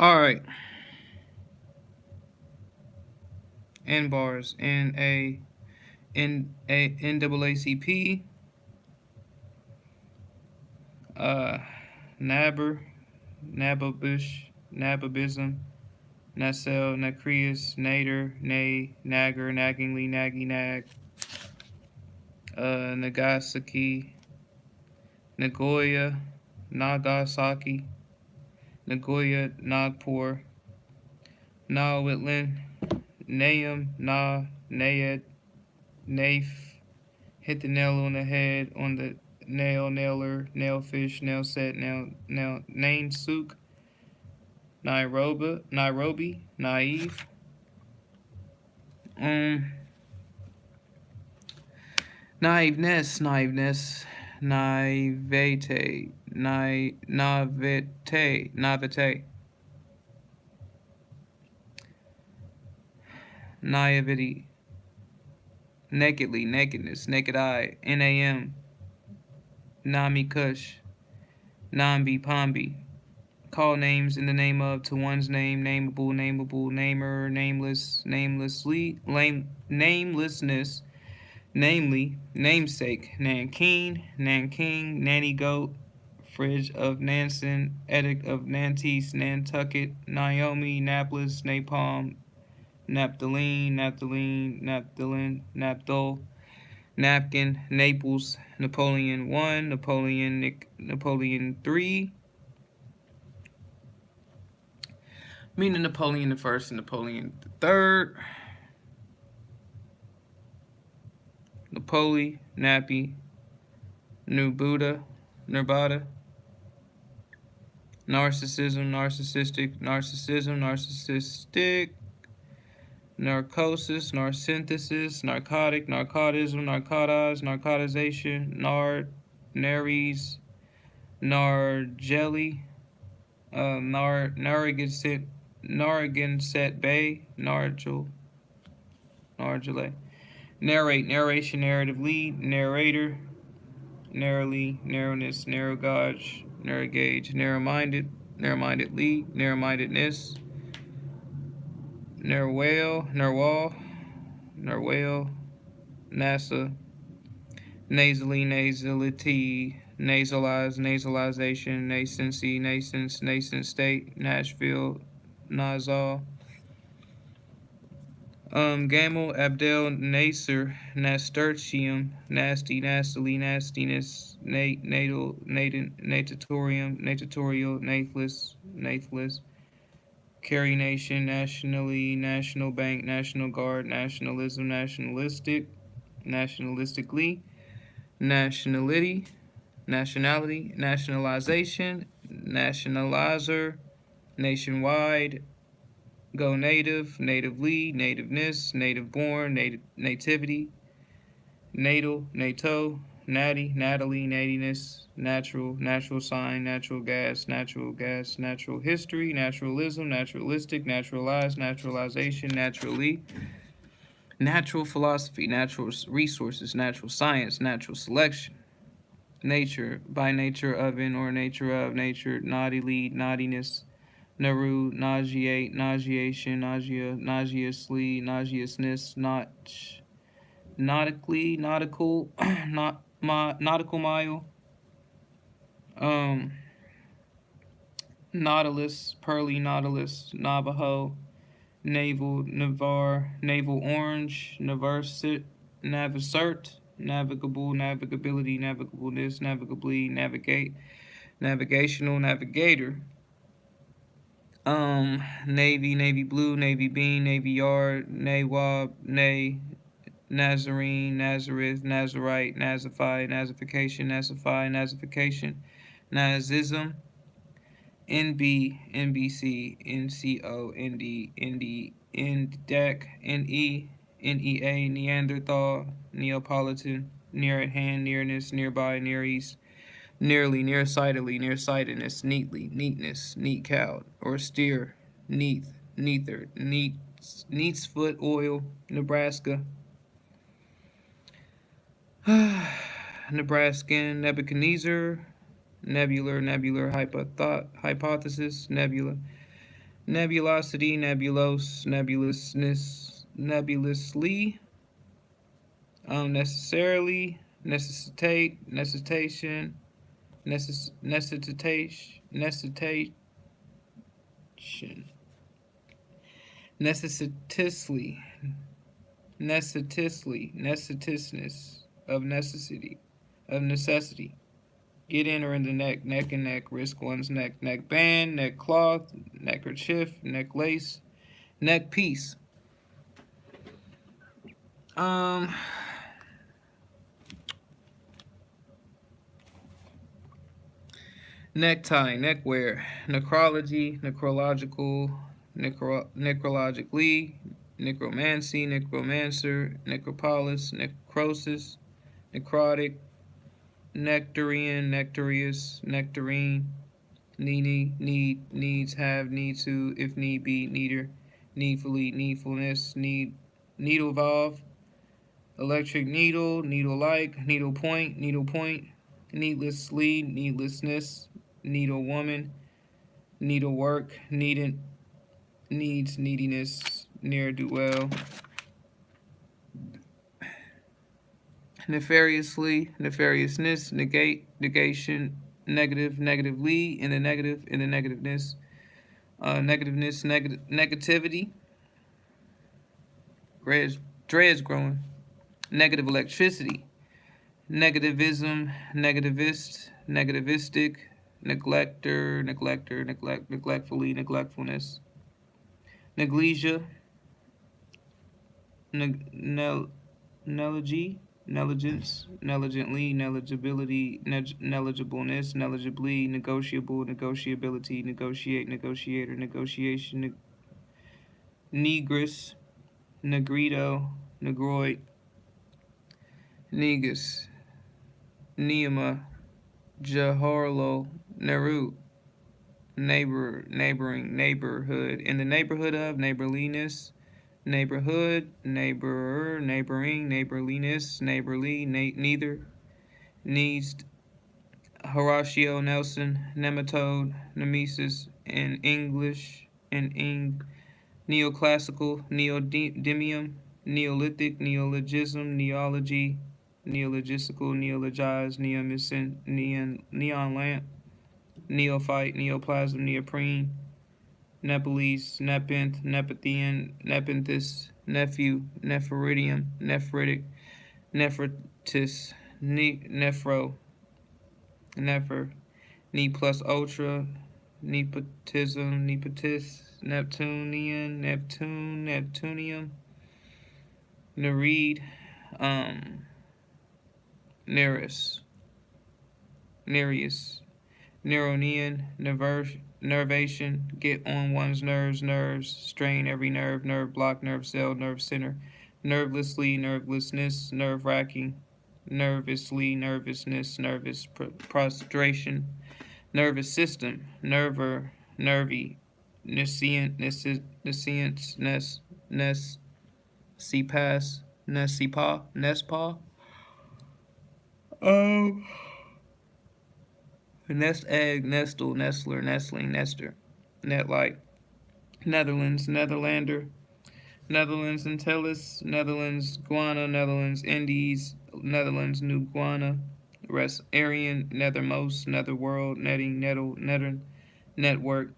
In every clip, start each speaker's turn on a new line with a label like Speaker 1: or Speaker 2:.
Speaker 1: All right. N bars. NAACP. Uh, Nabber. Nababush. Nababism. Nacelle. Nacreus. Nader. Nay. Nagger. Naggingly. Naggy. Nag. Nagasaki. Nagoya. Nagasaki. Nagoya. Nagpur. Nawitland. Nahum. Nayed. Naif. Hit the nail on the head on the nailer, nailfish, nail set, nain souk, Nairobi, naive, um, naiveness, naivete, naivety, nakedness, naked eye, NAM, Nami Kush, Nambi Pombi. Call names in the name of to one's name, nameable, namer, namelessness, namely, namesake, Nanking, Nanny Goat, Fridge of Nansen, Edict of Nantes, Nantucket, Naomi, Naples, Napalm, Naphthalene, Napkin, Naples, Napoleon 1, Napoleon 3, meaning Napoleon the First and Napoleon the Third, Napoli, Nappy, New Buddha, Nirbata, narcissistic, narcosis, narcynthesis, narcotic, narcotism, narcotize, narcotization, nares, nargelli, Narragansett Bay, Nargile, narrate, narration, narrative lead, narrator, narrowly, narrowness, narrow gauge, narrow gauge, narrow-mindedly, narrow-mindedness, narwhal, NASA, nasally, nasality, nasalize, nasalization, nascency, nascent state, Nashville, nasal, Gamel, Abdel, Nasser, Nasturtium, nasty, nastily, nastiness, natatorial, nathless, Carry Nation, nationally, National Bank, National Guard, nationalism, nationalistically, nationality, nationalization, nationalizer, nationwide, go native, natively, nativeness, native born, nativity, natal, natty, Natalie, natiness, natural sign, natural gas, natural history, naturalism, naturalistic, naturalized, naturalization, naturally, natural philosophy, natural resources, natural science, natural selection, nature, by nature of in or nature of nature, naughty lead, naughtiness, naru, nauseate, nauseation, nauseously, nauseousness, nautical, nautical mile, um, nautilus, pearly nautilus, Navajo, naval, naval orange, navicert, navigable, navigability, navigableness, navigably, navigational, navigator, navy blue, navy bean, navy yard, nawab, Nazarene, Nazareth, Nazarite, Nazify, Nazification, Nazism, NCO, NDEC, NEA, Neanderthal, Neapolitan, near at hand, nearness, nearby, near east, nearsightedness, neatness, neat cow, or steer, neat's foot oil, Nebraska, Nebraskan, Nebuchadnezzar, nebular, hypothesis, nebula, nebulosity, nebulose, nebulousness, nebulously, necessarily, necessitate, necessitation, necessitation, necessitously, necessitousness, of necessity. Get in or in the neck and neck, risk one's neck band, neck cloth, neckerchief, neck lace, neck piece. Necktie, neckwear, necrology, necrological, necrologically, necromancy, necromancer, necropolis, necrosis, necrotic, nectarian, nectarius, nectarine, needs, have, need to, if need be, needer, needfully, needfulness, needle valve, electric needle, needle-like, needle point, needlessly, needlessness, needle woman, needlework, needed, needs, neediness, ne'er do well, nefariously, nefariousness, negate, negation, negative, negatively, in the negativeness, negativeness, negativity, dreads growing, negative electricity, negativism, negativist, negativistic, neglectfully, neglectfulness, negligea, negligence, negligently, neligibly, negligibleness, negligibly, negotiable, negotiability, negotiate, negotiator, negotiation, negress, negrito, negroid, negus, neema, Jahorlo, Neru, neighboring, neighborhood, in the neighborhood of, neighborliness, neighborhood, neighborer, neighboring, neighborliness, neighborly, neither, needs, Horatio Nelson, nematode, nemesis, in English, neoclassical, neodymium, neolithic, neologism, neology, neologistical, neologize, neon lamp, neophyte, neoplasm, neoprene, Nepalese, nepenthe, nepenthian, nepenthes, nephew, nephridium, nephritic, nephritis, nephro, nepher, ne plus ultra, nepotism, nepotis, Neptunian, Neptunium, Nereid, Nereus, Neronian, nervation, get on one's nerves, strain every nerve block, nerve cell, nerve center, nervelessly, nervelessness, nerve-wracking, nervously, nervousness, nervous prostration, nervous system, nervy, nescience, nespa, nest egg, nestle, nestler, nestling, nester, netlight, Netherlands, Netherlander, Netherlands Antilles, Netherlands Guiana, Netherlands Indies, Netherlands New Guiana, Rest Aryan, Nethermost, Netherworld, netting, network,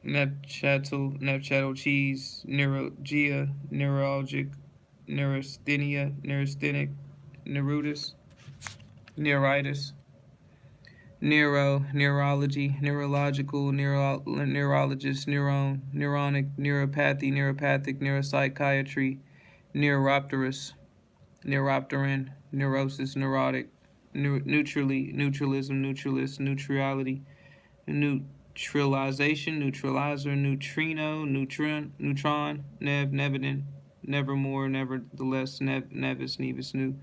Speaker 1: Nepchattel cheese, neuralgia, neuralgic, neurasthenic, neuritis, neurology, neurological, neurologist, neuronic, neuropathy, neuropathic, neuropsychiatry, neuropterus, neuropteran, neurosis, neurotic, neutralism, neutralist, neutrality, neutralization, neutralizer, neutrino, neutron, nevident, nevermore, nevertheless, nevis, new.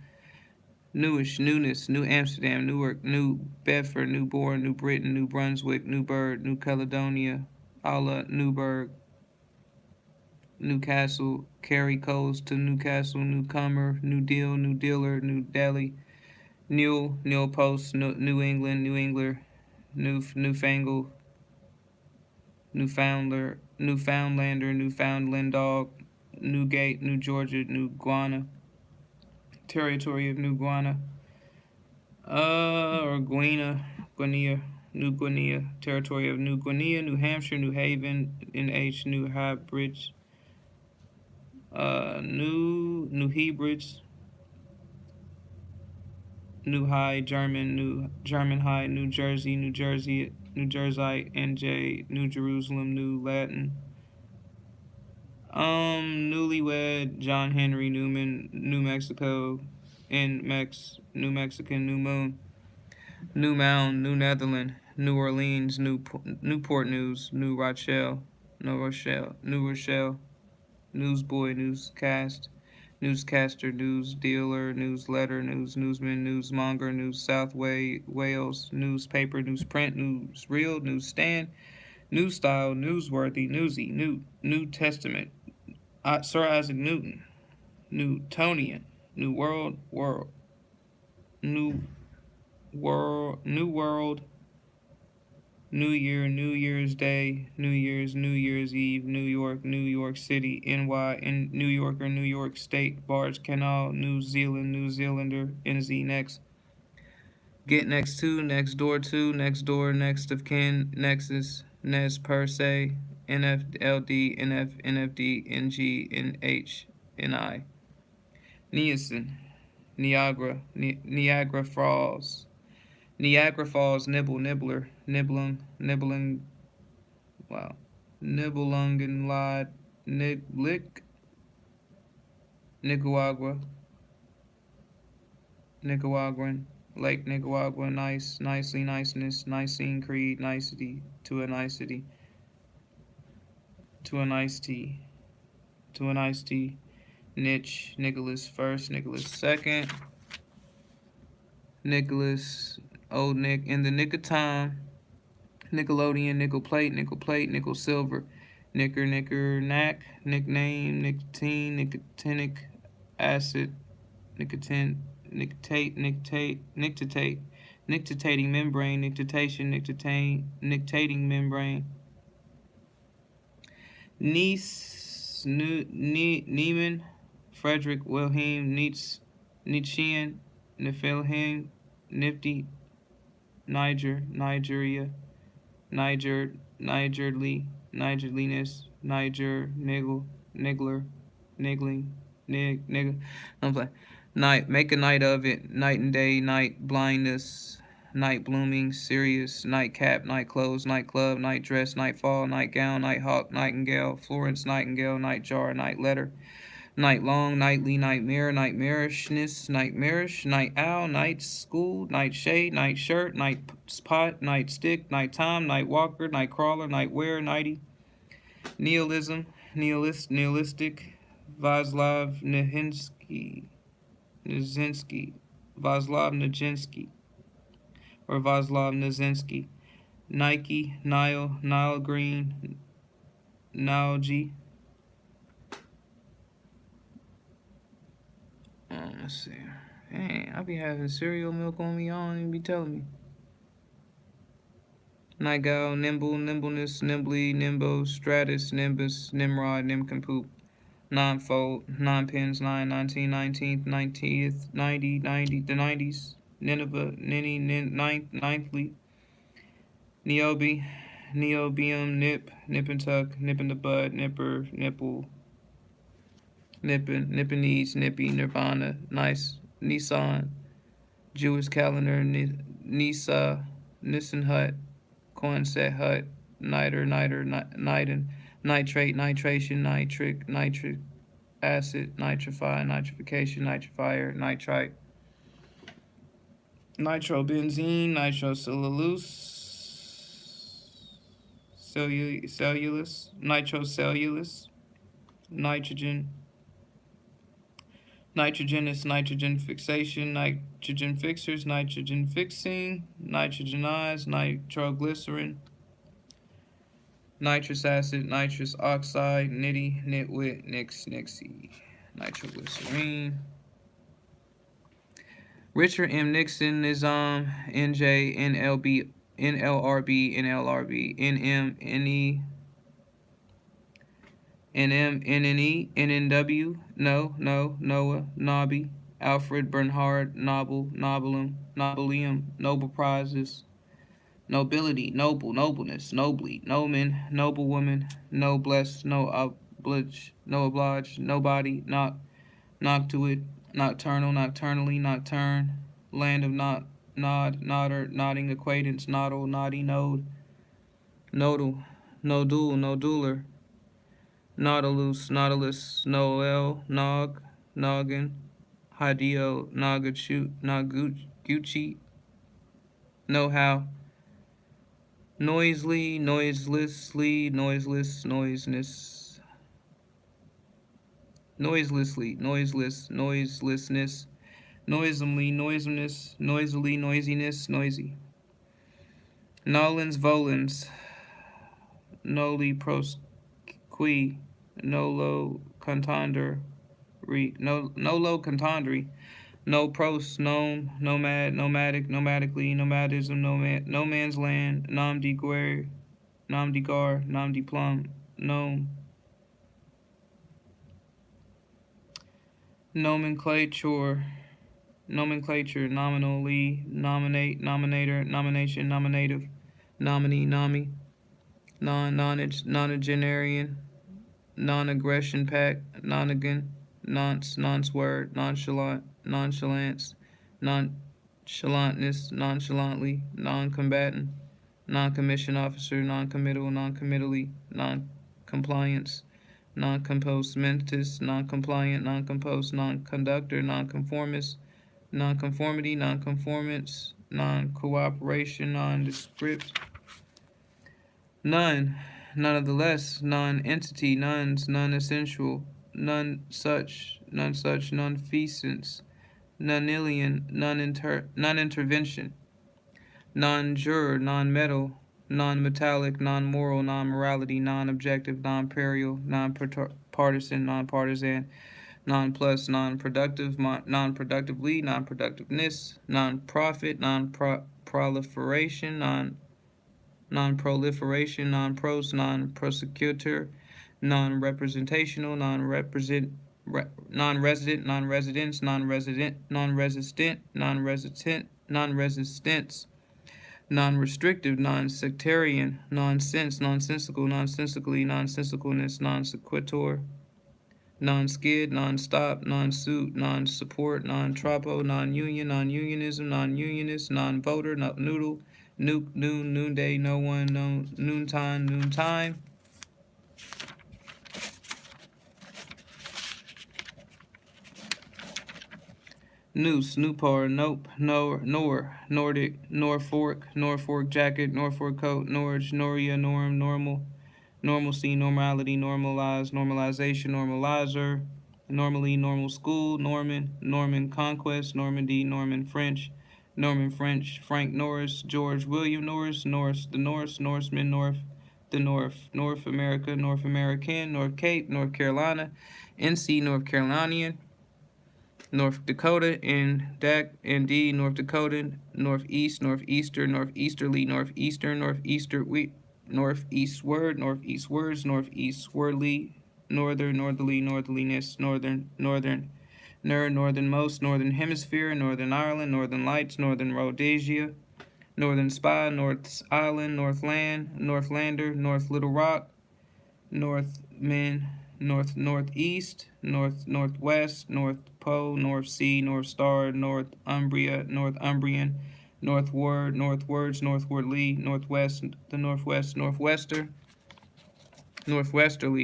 Speaker 1: Newish, newness, New Amsterdam, Newark, New Bedford, Newborn, New Britain, New Brunswick, New Bird, New Caledonia, Alla, Newburgh, Newcastle, Kerry Coast to Newcastle, Newcomer, New Deal, New Dealer, New Delhi, New Post, New England, New Engler, Newfangled, Newfoundlander, Newfoundland dog, Newgate, New Georgia, New Guinea, territory of New Guinea, or Guinea, New Guinea, territory of New Guinea, New Hampshire, New Haven, NH, New Highbridge, New Hebrides, New High, New German High, New Jersey, New Jersey, New Jersey, NJ, New Jerusalem, New Latin. Newlywed, John Henry Newman, New Mexico, New Mexican, New Moon, New Mound, New Netherland, New Orleans, Newport News, New Rochelle, New Rochelle, Newsboy, Newscast, Newscaster, News Dealer, Newsletter, Newsman, Newsmonger, News South Wales, Newspaper, Newsprint, Newsreel, Newsstand, News Style, Newsworthy, Newsy, New Testament, Sir Isaac Newton, Newtonian, New World, New World, New Year, New Year's Day, New Year's Eve, New York City, NY, New Yorker, New York State, Barge Canal, New Zealand, New Zealander, NZ next. Get next to, next door, next of kin, nexus, nes per se, NFLD, NFD, NG, NH, NI. Niacin, Niagara Falls, Nibbler, Nibbling, wow, Nibelungenlied, Niblick, Nicaraguan, Lake Nicaragua, nicely, niceness, Nicene Creed, nicety, to a nicety, to a nicety, to a nicety, niche, Nicholas first, Nicholas second, Nicholas, old Nick, in the nick of time, Nickelodeon, nickel plate, nickel silver, knicker, knack, nickname, nicotine, nicotinic acid, nicotine, nictitating membrane, nictating membrane, Niemann, Frederick Wilhelm Nietzschean, Niflheim, Nifty, Nigeria, Nigerliness, nigger. I'm like, night, make a night of it, night and day, night blindness, night blooming, serious, nightcap, night clothes, night club, night dress, nightfall, nightgown, nighthawk, nightingale, Florence Nightingale, night jar, night letter, night long, nightly, nightmare, nightmarishness, nightmarish, night owl, night school, night shade, night shirt, night spot, night stick, night time, night walker, night crawler, night wear, nighty, nihilism, nihilistic, Vaslav Nijinsky, Vaslav Nijinsky, or Vaslav Nijinsky, Nike, Nile Green, Nalgi. Let's see. Dang, I be having cereal milk on me. Y'all don't even be telling me. Nighgal, nimble, nimbleness, nimbly, nimbo, stratus, nimbus, nimrod, nincompoop, ninefold, nine pins, 19th, 90th, 90, the 90s, Nineveh, ninthly, Niobe, neobium, nip and tuck, nip in the bud, nipper, nipple, Nipponese, nippy, nirvana, nice, Nissan, Jewish calendar, Nisa, Nissen hut, Cornset hut, niter, nitrate, nitration, nitric acid, nitrify, nitrification, nitrifier, nitrite, nitrobenzene, nitrocellulose, nitrocellulose, nitrogen, nitrogenous, nitrogen fixation, nitrogen fixers, nitrogen fixing, nitrogenized, nitroglycerin, nitrous acid, nitrous oxide, nitwit, nixie, nitroglycerine. Richard M. Nixon, Nizam, NJ, NLRB, NM, NE, NM, NNE, NNW, Noah, Nobby, Alfred, Bernhard, Nobel, Nobelium, Nobel Prizes, nobility, nobleness, nobly, nomen, noblewoman, noblesse, no oblige, nobody, noctuid, nocturnal, nocturnally, nocturne, land of nodder, nodding acquaintance, noddle, noddy, nodal, nodular, nautilus, noel, noggin, hideo, naguchi, know-how, noiselessness, noisiness, noisy. Nolens volens, noli prosqui, nolo contandere, nolo contandere, no pros, nomad, nomadically, nomadism, no man's land, nom de guerre, nom de gar, nom de plum, nom, nomenclature, nominally, nominate, nominator, nomination, nominative, nominee, nomi, nonagenarian, non-aggression pact, nonagon, nonce word, nonchalance, nonchalantness, nonchalantly, non-combatant, non-commissioned officer, non-committal, non-committally, non-compliance, non-compost mentis, non-compliant, non-compost, non-conductor, non-conformist, non-conformity, non-conformance, non-cooperation, nondescript, none, none of the less, non-entity, non-essential, non-feasance, non-alien, non-intervention, non-juror, non-metal, non-metallic, non-moral, non-morality, non-objective, non-imperial, non-partisan, non-partisan, non-plus, non-productive, non-productively, non-productiveness, non-profit, non-proliferation, non-proliferation, non-pros, non-prosecutor, non-representational, non-resident, non-resistance, non-restrictive, non-sectarian, nonsense, nonsensical, nonsensically, nonsensicalness, non-sequitur, non-skid, non-stop, non-suit, non-support, non-tropo, non-union, non-unionism, non-unionist, non-voter, noodle, nuke, noonday, no one, no noontime. Noose, Newpar, nope, Nordic, Norfolk jacket, Norfolk coat, Norwich, Noria, norm, normal, normalcy, normality, normalize, normalization, normalizer, normally, normal school, Norman conquest, Normandy, Norman French, Frank Norris, George William Norris, Norseman, North America, North American, North Cape, North Carolina, NC, North Carolinian, North Dakota, ND, North Dakota, Northeast, Northeaster, Northeasterly, Northeastern, Northeastwards, Northeastwardly, Northerliness, Northernmost, Northern Hemisphere, Northern Ireland, Northern Lights, Northern Rhodesia, Northern Spy, North Island, Northland, Northlander, North Little Rock, Northman, Northeast, Northwest, North Pole, North Sea, North Star, Northumbrian, Northwards, Northwardly, Northwest, the Northwest, Northwesterly,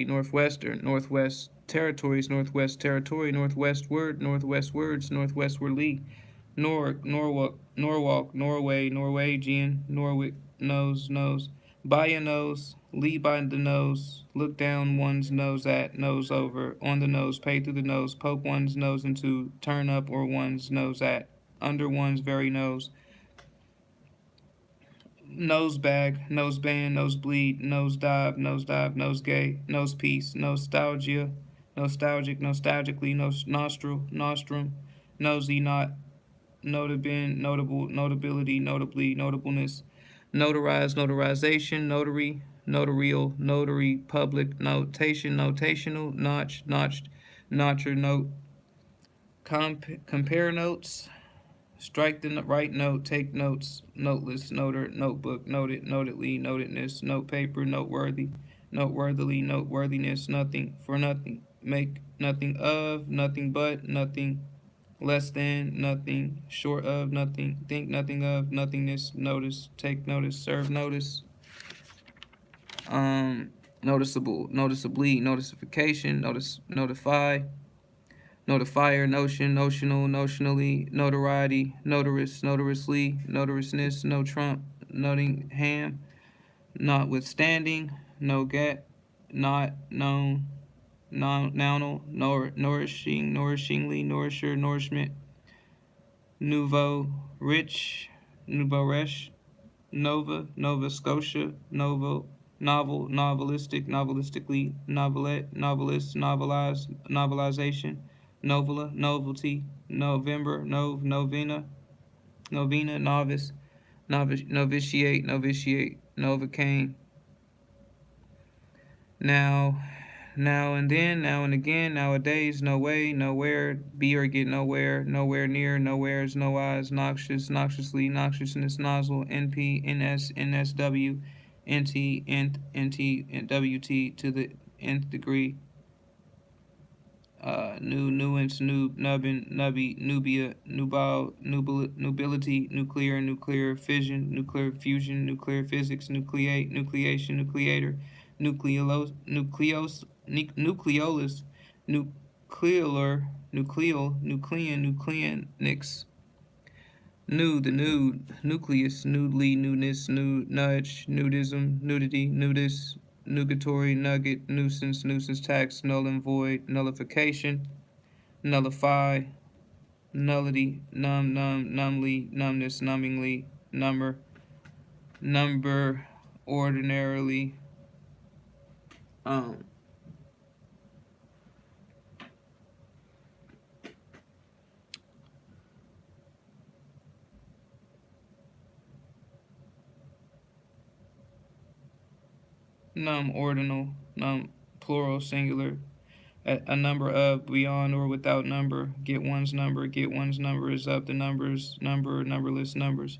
Speaker 1: Northwestern, Northwest Territories, Northwest Territory, Northwestwards, Northwestwardly, Norwalk, Norway, Norwegian, Norwich, nose, by your nose, lead by the nose, look down one's nose at, nose over, on the nose, pay through the nose, poke one's nose into, turn up or one's nose at, under one's very nose, nose bag, nose band, nosebleed, nose dive, nosegay, nose piece, nostalgia, nostalgically, nostrum, nosy, not, notability, notably, notableness, notarized, notarization, notary, notarial, notary, public, notation, notational, notch, notched, notcher, note, compare notes, strike the right note, take notes, noteless, noter, notebook, noted, notedly, notedness, note paper, noteworthy, noteworthily, noteworthiness, nothing, for nothing, make nothing of, nothing but, nothing less than, nothing short of, nothing, think nothing of, nothingness, notice, take notice, serve notice, noticeable, noticeably, notification, notify, notifier, notion, notional, notionally, notoriety, notorious, notorously, notorousness, no trump, Nottingham, notwithstanding, no get, not known, nounal, nourishing, nourishingly, nourisher, nourishment, nouveau, rich, nouveau riche, Nova, Nova Scotia, novel, novelistic, novelistically, novelette, novelist, novelized, novelization, novella, novelty, November, novena, novena, novice, novitiate, novocaine. Now, now and then, now and again, nowadays, no way, nowhere, be or get nowhere, nowhere near, nowheres, no eyes, noxious, noxiously, noxiousness, nozzle, NP, NS, NSW, NT, NT, and WT to the nth degree, new, nuance, noob, nubbin, nubby, nubia, nubile, nubility, nuclear, fission, nuclear fusion, nuclear physics, nucleate, nucleation, nucleator, nucleolus, nucleolar, nucleonics, the nude, nucleus, nudely, newness, nudge, nudism, nudity, nudist, nugatory, nugget, nuisance, tax, null and void, nullification, nullify, nullity, numbly, numbness, numbingly, number, ordinarily, ordinal, plural, singular, a number of, beyond or without number, get one's number is up, the numberless numbers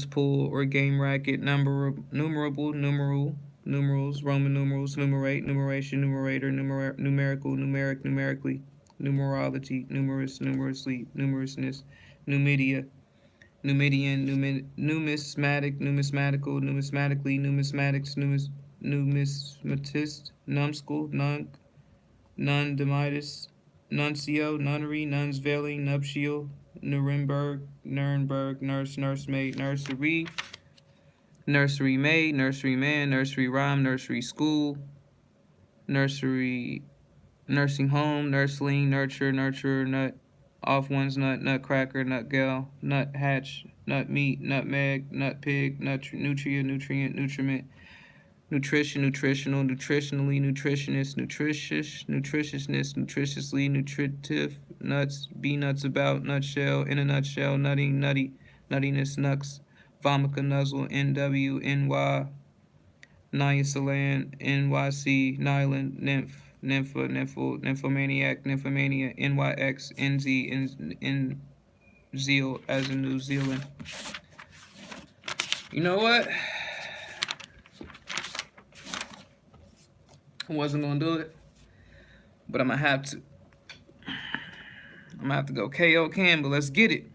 Speaker 1: pool or game racket, numerable, numerals, Roman numerals, numerate, numeration, numerator, numerical, numerically, numerology, numerously, numerousness, numidia, Numidian, numismatic, numismatical, numismatically, numismatics, numismatist, numbskull, nundemitis, nuncio, nunnery, nuns veiling, nuptial, Nuremberg, nursemaid, nursery maid, nursery man, nursery rhyme, nursery school, nursery, nursing home, nursling, nurturer, nut, off one's nutcracker, nutgal, nut hatch, nut meat, nutmeg, nut pig, nutrient, nutriment, nutrition, nutritional, nutritionally, nutritionist, nutritiousness, nutritiously, nutritive, nuts, be nuts about, nutshell, in a nutshell, nuttiness, nux, vomica, nuzzle, NW, NY, Nyasaland, NYC, Nyland, nymphomaniac, nymphomania, NYX, NZ, Zeal as in New Zealand. You know what? I wasn't gonna do it, but I'm gonna have to. I'm gonna have to go KO Campbell. Let's get it.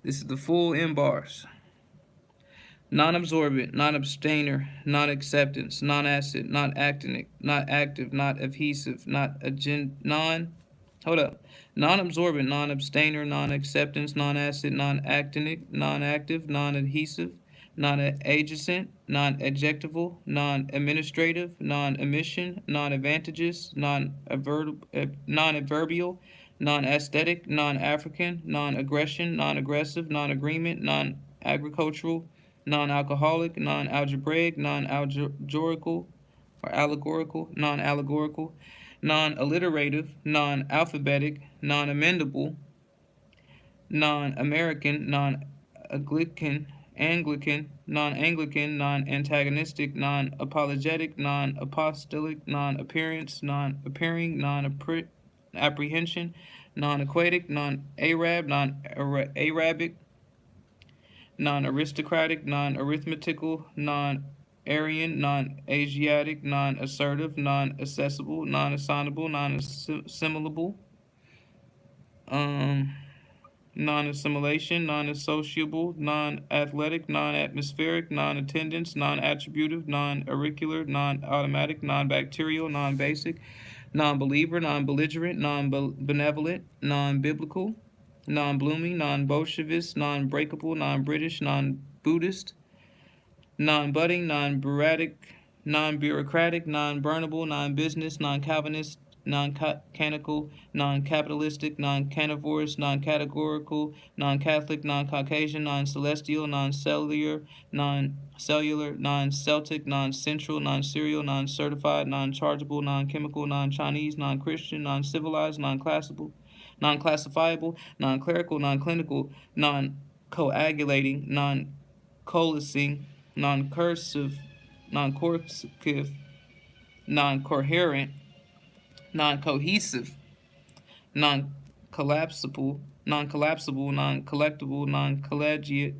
Speaker 1: This is the full M bars. Non-absorbent, non-abstainer, non-acceptance, non-acid, not actinic, not active, not adhesive, non-absorbent, non-abstainer, non-acceptance, non-acid, non-actinic, non-active, non-adhesive, non-adjacent, non-adjectival, non-administrative, non-emission, non-advantageous, non-adverbial, non-aesthetic, non-African, non-aggression, non-aggressive, non-agreement, non-agricultural, non-alcoholic, non-algebraic, non-allegorical, or allegorical, non-allegorical, non-alliterative, non-alphabetic, non-amendable, non-American, non-Anglican, Anglican, non-Anglican, non-antagonistic, non-apologetic, non-apostolic, non-appearance, non-appearing, non-apprehension, non-aquatic, non-Arab, non-Arabic, non-aristocratic, non-arithmetical, non-Aryan, non-Asiatic, non-assertive, non-accessible, non-assignable, non-assimilable, um, non-assimilation, non-associable, non-athletic, non-atmospheric, non-attendance, non-attributive, non-auricular, non-automatic, non-bacterial, non-basic, non-believer, non-belligerent, non-benevolent, non-biblical, non-blooming, non-Bolshevist, non-breakable, non-British, non-Buddhist, non-budding, non-bureaucratic, non-burnable, non-business, non-Calvinist, non-canonical, non-capitalistic, non-carnivorous, non-categorical, non-Catholic, non-Caucasian, non-celestial, non-cellular, non-Celtic, non-central, non-serial, non-certified, non-chargeable, non-chemical, non-Chinese, non-Christian, non-civilized, non-classifiable, non-clerical, non-clinical, non-coagulating, non-coalescing, non-cursive, non-coercive, non-coherent, non-cohesive, non-collapsible, non-collectible, non-collegiate,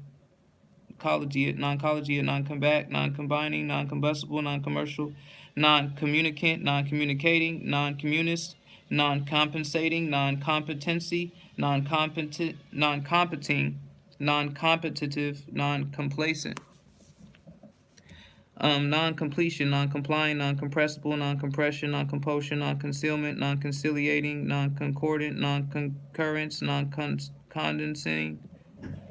Speaker 1: non-combat, non-combining, non-combustible, non-commercial, non-communicant, non-communicating, non-communist, non-compensating, non-competency, non-competing, non-competitive, non-complacent. Non-completion, non-complying, non-compressible, non-compression, non-compulsion, non-concealment, non-conciliating, non-concordant, non-concurrence, non-condensating,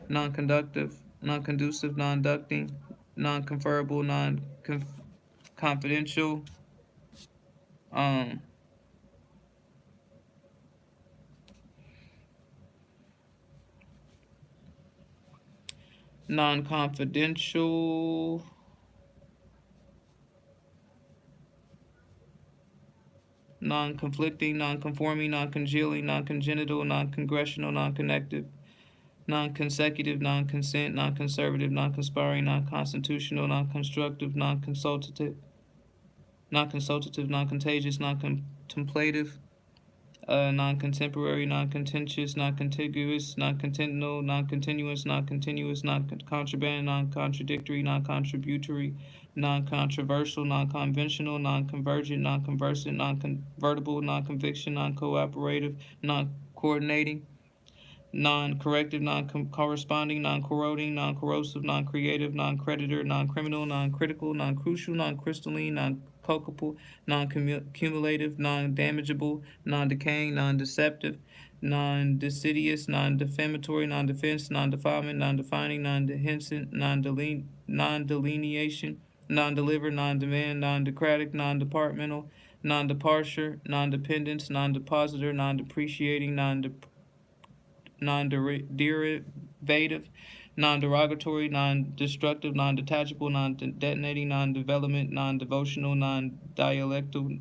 Speaker 1: non-conductive, non-conducive, non-ducting, non-conferable, non-confidential, um, non-confidential, non-conflicting, non-conforming, non-congealing, non-congenital, non-congressional, non-connective, non-consecutive, non-consent, non-conservative, non-conspiring, non-constitutional, non-constructive, non-consultative, non-contagious, non-contemplative, non-contemporary, non-contentious, non-contiguous, non-continual, non-continuous, non-continuous, non-contraband, non-contradictory, non-contributory, non-controversial, non-conventional, non-convergent, non-conversant, non-convertible, non-conviction, non-cooperative, non-coordinating, non-corrective, non-corresponding, non-corroding, non-corrosive, non-creative, non-creditor, non-criminal, non-critical, non-crucial, non-crystalline, non-cocable, non-cumulative, non-damageable, non-decaying, non-deceptive, non-deciduous, non-defamatory, non-defense, non-defilement, non-defining, non-dehiscent, non-delineation, non-deliver, non-demand, non-democratic, non-departmental, non-departure, non-dependence, non-depositor, non-depreciating, non-derivative, non-derogatory, non-destructive, non-detachable, non-detonating, non-development, non-devotional, non-dialectal,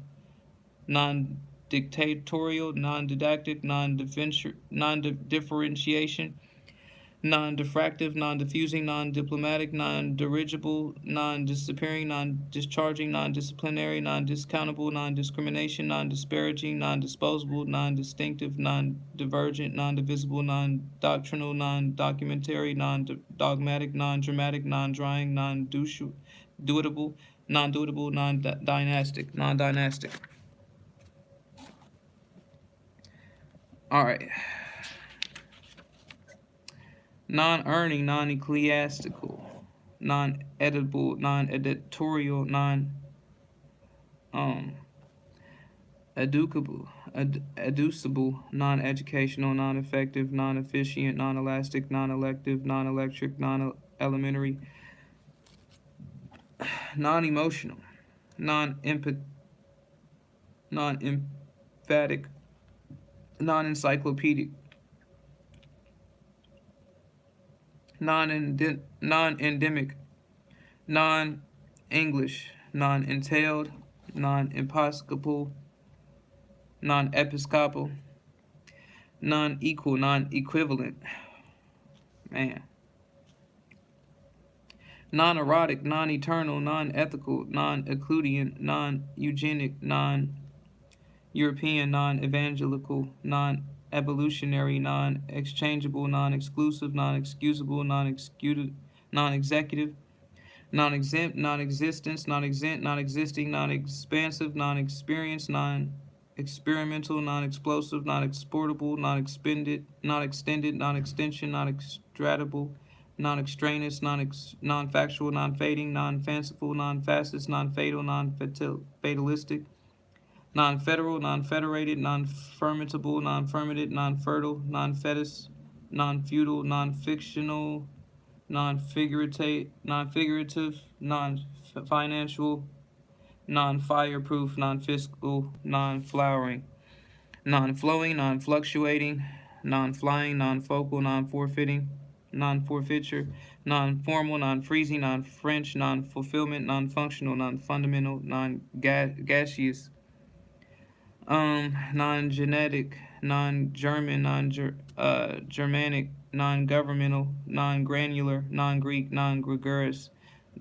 Speaker 1: non-dictatorial, non-didactic, non-differentiation, non-diffractive, non-diffusing, non-diplomatic, non-dirigible, non-disappearing, non-discharging, non-disciplinary, non-discountable, non-discrimination, non-disparaging, non-disposable, non-distinctive, non-divergent, non-divisible, non-doctrinal, non-documentary, non-dogmatic, non-dramatic, non-drying, non-duitable, non-dynastic. All right. Non-earning, non-ecclesiastical, non-editable, non-editorial, um educable, educible, non-educational, non-effective, non-efficient, non-elastic, non-elective, non-electric, non-elementary, non-emotional, non-emphatic, non-encyclopedic, non-endemic, non-English, non-entailed, non-episcopal, non-episcopal, non-equal, non-equivalent. Man. non-erotic, non-eternal, non-ethical, non-Euclidean, non-eugenic, non-European, non-evangelical, non-evolutionary, non-exchangeable, non-exclusive, non-excusable, non-executive, non-exempt, non-existence, non-exempt, non-existing, non-expansive, non-experienced, non-experimental, non-explosive, non-exportable, non-expended, non-extended, non-extension, non-extradable, non-extraneous, non-factual, non-fading, non-fanciful, non-fascist, non-fatal, non-fatalistic, non-federal, non-federated, non-fermentable, non-fermented, non-fertile, non-fetus, non-feudal, non-fictional, non-figurative, non-financial, non-fireproof, non-fiscal, non-flowering, non-flowing, non-fluctuating, non-flying, non-focal, non-forfeiting, non-forfeiture, non-formal, non-freezing, non-French, non-fulfillment, non-functional, non-fundamental, non-gaseous, non-genetic, non-German, non-Germanic, non-governmental, non-granular, non-Greek, non-gregarious,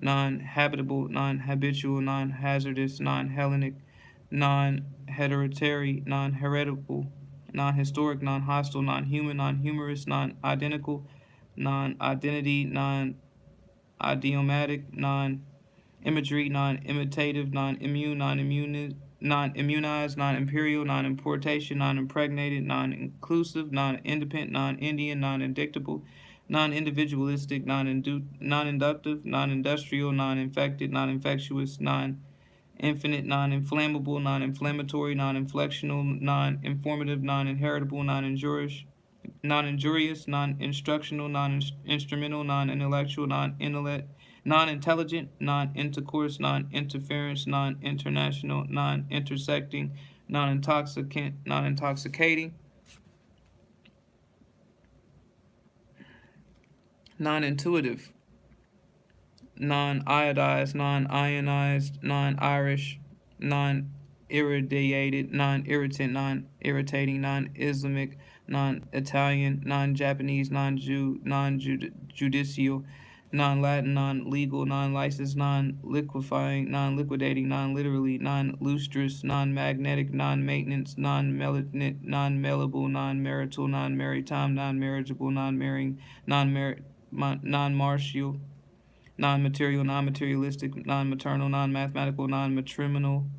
Speaker 1: non-habitable, non-habitual, non-hazardous, non-Hellenic, non-hereditary, non-heritable, non-historic, non-hostile, non-human, non-humorous, non-identical, non-identity, non-idiomatic, non-imagery, non-imitative, non-immune, non-immunized, non-imperial, non-importation, non-impregnated, non-inclusive, non-independent, non-Indian, non-indictable, non-individualistic, non-inductive, non-industrial, non-infected, non-infectious, non-infinite, non-inflammable, non-inflammatory, non-inflectional, non-informative, non-inheritable, non-injurious, non-instructional, non-instrumental, non-intellectual, non-intelligent, non-intercourse, non-interference, non-international, non-intersecting, non-intoxicant, non-intoxicating, non-intuitive, non-iodized, non-ionized, non-Irish, non-irradiated, non-irritant, non-irritating, non-Islamic, non-Italian, non-Japanese, non-Jew, non-judicial, non-Latin, non-legal, non-licensed, non-liquefying, non-liquidating, non-literally, non-lustrous, non-magnetic, non-maintenance, non-malignant, non-malleable, non-marital, non-maritime, non-marriageable, non-marrying, non-martial, non-material, non-materialistic, non-maternal, non-mathematical, non-matrimonial,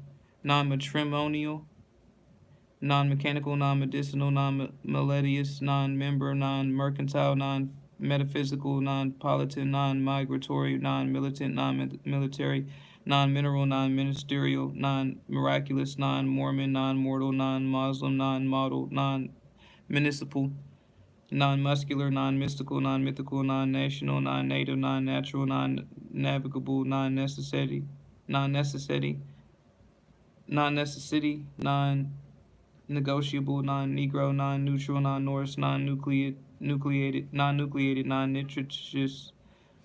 Speaker 1: non-mechanical, non-medicinal, non-melodious, non-member, non-mercantile, non-metaphysical, non-politan, non-migratory, non-militant, non-military, non-mineral, non-ministerial, non-miraculous, non-Mormon, non-mortal, non-Muslim, non-model, non-municipal, non-muscular, non-mystical, non-mythical, non-national, non-native, non-natural, non-navigable, non-necessity, non-necessity, non-negotiable, non-negro, non-neutral, non-Norse, non-nucleated, non-nutritious,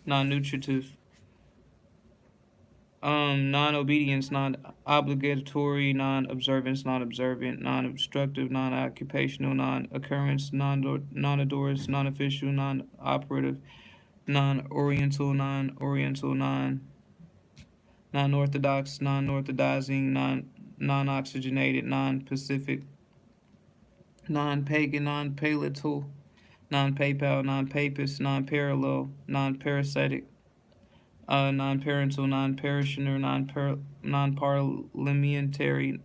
Speaker 1: non-nutritive, non-obedience, non-obligatory, non-observance, non-observant, non-obstructive, non-occupational, non-occurrence, non-odorous, non-official, non-operative, non-oriental, non-orthodox, non-orthodizing, non-oxygenated, non-Pacific, non-pagan, non-palatal, non-PayPal, non-papist, non-parallel, non-parasitic, non-parental, non-parishioner, non-parliamentary,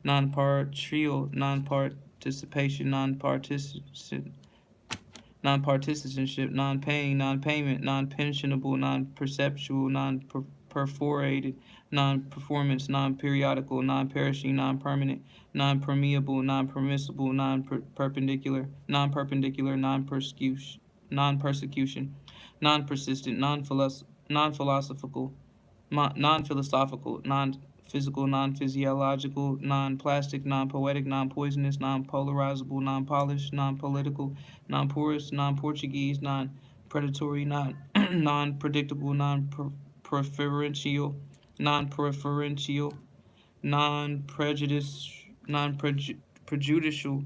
Speaker 1: non-partial, non-participation, non-partisanship, non-paying, non-payment, non-pensionable, non-perceptual, non-perforated, non-performance, non-periodical, non-perishing, non-permanent, non-permeable, non-permissible, non-perpendicular, non-persecution, non-persistent, non-philosophical, non-philosophical, non-physical, non-physiological, non-plastic, non-poetic, non-poisonous, non-polarizable, non-polished, non-political, non-porous, non-Portuguese, non-predatory, non-predictable, non-preferential, non-preferential, non-prejudice, non-prejudicial,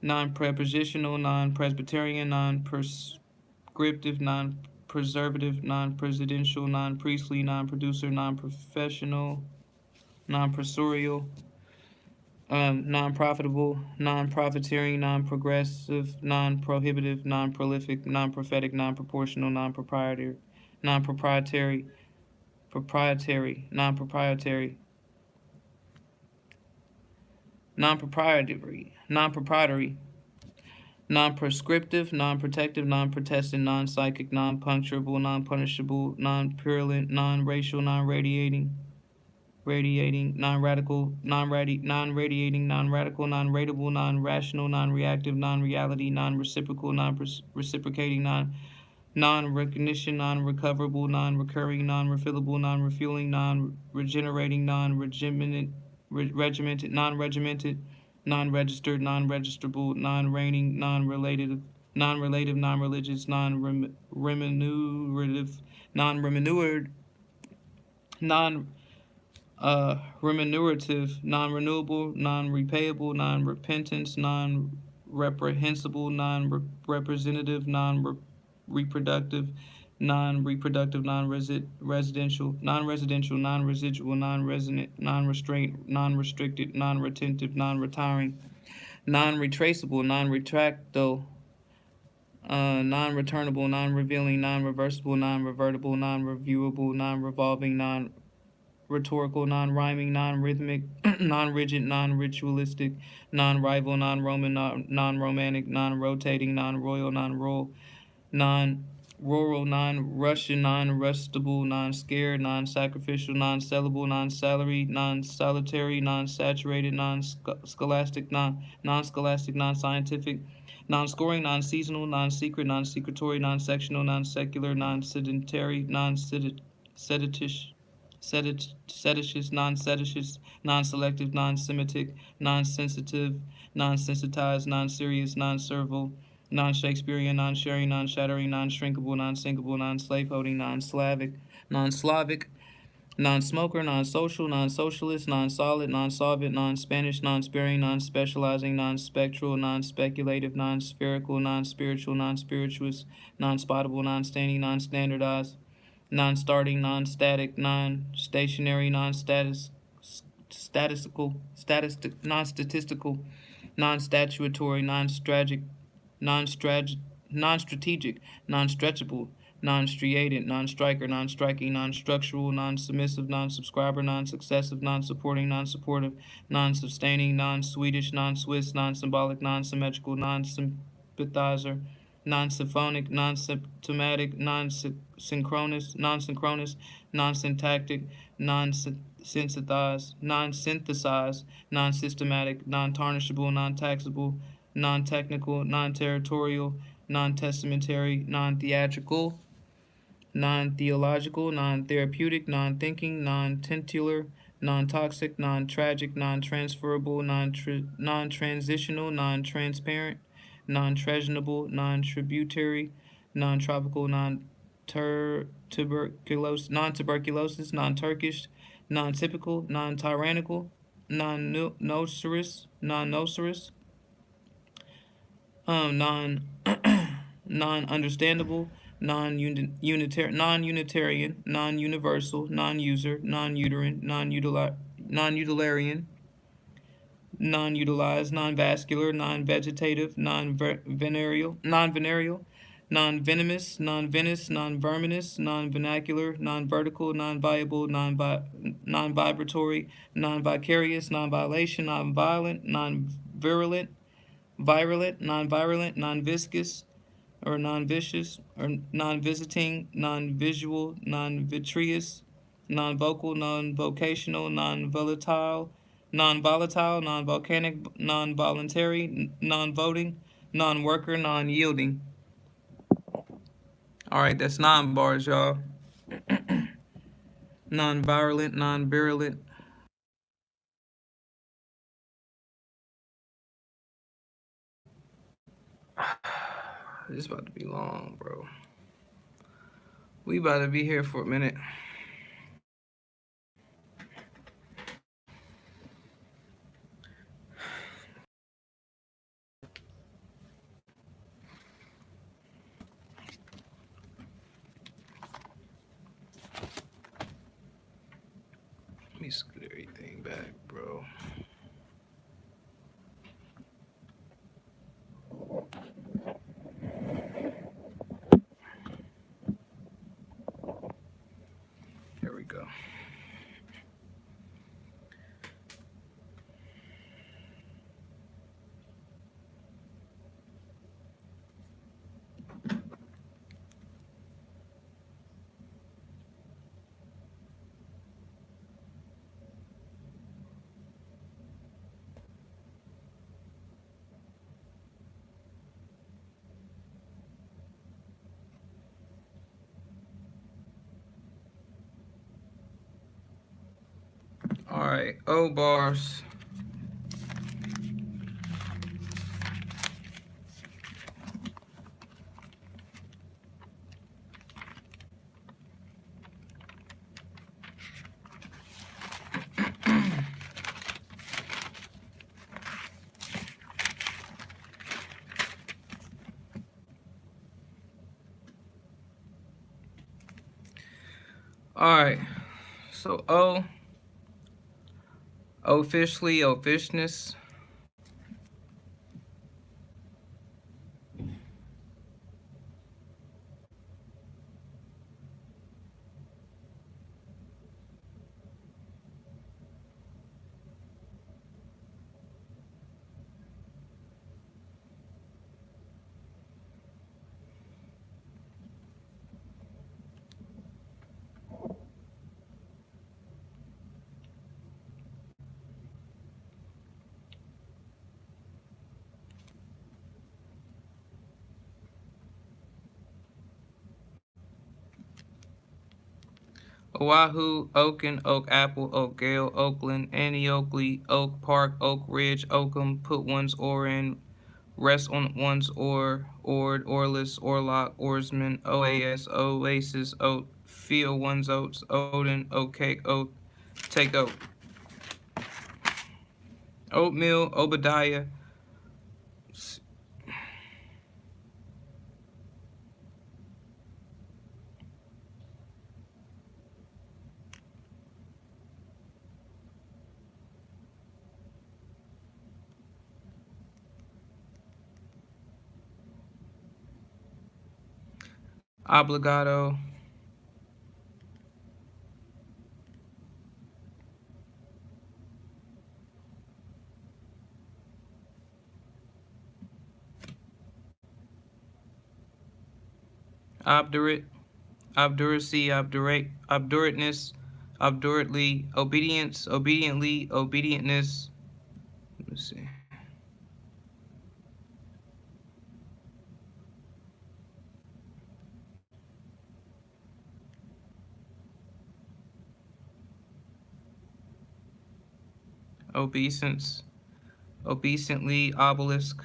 Speaker 1: non-prepositional, non-Presbyterian, non-prescriptive, non-preservative, non-presidential, non-priestly, non-producer, non-professional, non-professorial, non-profitable, non-profiteering, non-progressive, non-prohibitive, non-prolific, non-prophetic, non-proportional, non-proprietary, non-proprietary, non-proprietary, non-prescriptive, non-protective, non-protestant, non-psychic, non-puncturable, non-punishable, non-purulent, non-racial, non-radical, non-radiating, non-radical, non-ratable, non-rational, non-reactive, non-reality, non-reciprocal, non-reciprocating, non-recognition, non-recoverable, non-recurring, non-refillable, non-refueling, non-regenerating, regimented, non-regimented, non-registered, non-registrable, non-reigning, non-relative, non-religious, non-remunerative, non-remunerative, non remunerative, non-renewable, non-repayable, non-repentance, non-reprehensible, non-representative, non-reproductive, non-reproductive, non-residential, non-residential, non-residual, non-resident, non-restraint, non-restricted, non-retentive, non-retiring, non-retraceable, non-retractile, non-returnable, non-revealing, non-reversible, non-revertible, non-reviewable, non-revolving, rhetorical, non-rhyming, non-rhythmic, non-rigid, non-ritualistic, non-rival, non-Roman, non-romantic, non-rotating, non-royal, non-royal, non-rural, non-Russian, non-rustable, non-scared, non-sacrificial, non-sellable, non-salary, non-solitary, non-saturated, non-scholastic, non-scholastic, non-scientific, non-scoring, non-seasonal, non-secret, non-secretory, non-sectional, non-secular, non-sedentary, non-seditious, seditious, non-seditious, non-selective, non-Semitic, non-sensitive, non-sensitized, non-serious, non-serval, non-Shakespearean, non-sharing, non-shattering, non-shrinkable, non-sinkable, non-slaveholding, non-Slavic, non-smoker, non-social, non-socialist, non-solid, non-solvent, non-Spanish, non-sparing, non-specializing, non-spectral, non-speculative, non-spherical, non-spiritual, non-spirituous, non-spottable, non-standing, non-standardized, non-starting, non-static, non-stationary, non-statistical, non-statutory, non-strategic, non-stretchable, non-striated, non-striker, non-striking, non-structural, non-submissive, non-subscriber, non-successive, non-supporting, non-supportive, non-sustaining, non-Swedish, non-Swiss, non-symbolic, non-symmetrical, non-sympathizer, non-symphonic, non-symptomatic, non-synchronous, non-syntactic, non-synthesized, non-systematic, non-tarnishable, non-taxable, non-technical, non-territorial, non-testamentary, non-theatrical, non-theological, non-therapeutic, non-thinking, non-tentular, non-toxic, non-tragic, non-transferable, non-transitional, non-transparent, non-treasonable, non-tributary, non-tropical, non-tuberculosis, non-Turkish, non-typical, non-tyrannical, non-nocerous, non non-understandable, non-unitarian, non-universal, non-user, non-uterine, non-utilitarian, non-utilized, non-vascular, non-vegetative, non-venereal, non-venomous, non-venous, non-verminous, non-vernacular, non-vertical, non-viable, non-vibratory, non-vicarious, non-violation, non-violent, non-virulent, non-viscous, or non-vicious, or non-visiting, non-visual, non-vitreous, non-vocal, non-vocational, non-volatile, non-volcanic, non-voluntary, non-voting, non-worker, non-yielding. All right, that's 9 bars, y'all. Non-virulent, non-virulent. This is about to be long, bro. We about to be here for a minute. everything back, bro. Here we go. All right, O bars. All right, so O, officially, officialness. Oahu, Oaken, Oak Apple, Oak Gale, Oakland, Annie Oakley, Oak Park, Oak Ridge, Oakham, put one's oar in, rest on one's oar, oared, oarless, oarlock, oarsman, OAS, oasis, oat, feel one's oats, Odin, oat cake, oat, take oat. Oatmeal, Obadiah, Obligado, obdurate, obduracy, obdurate, obdurateness, obdurately, obedience, obediently, obedientness. Let me see. Obeisance, obescently, obelisk.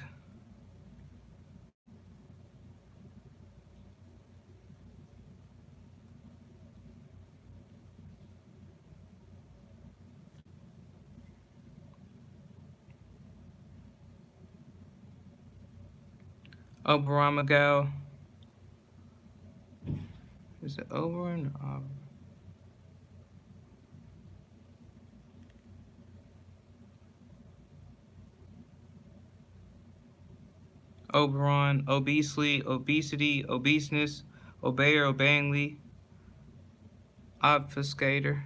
Speaker 1: Oberammergau. Is it Oberon or Oberon, obesely, obesity, obeseness, obeyer, obeyingly, obfuscator.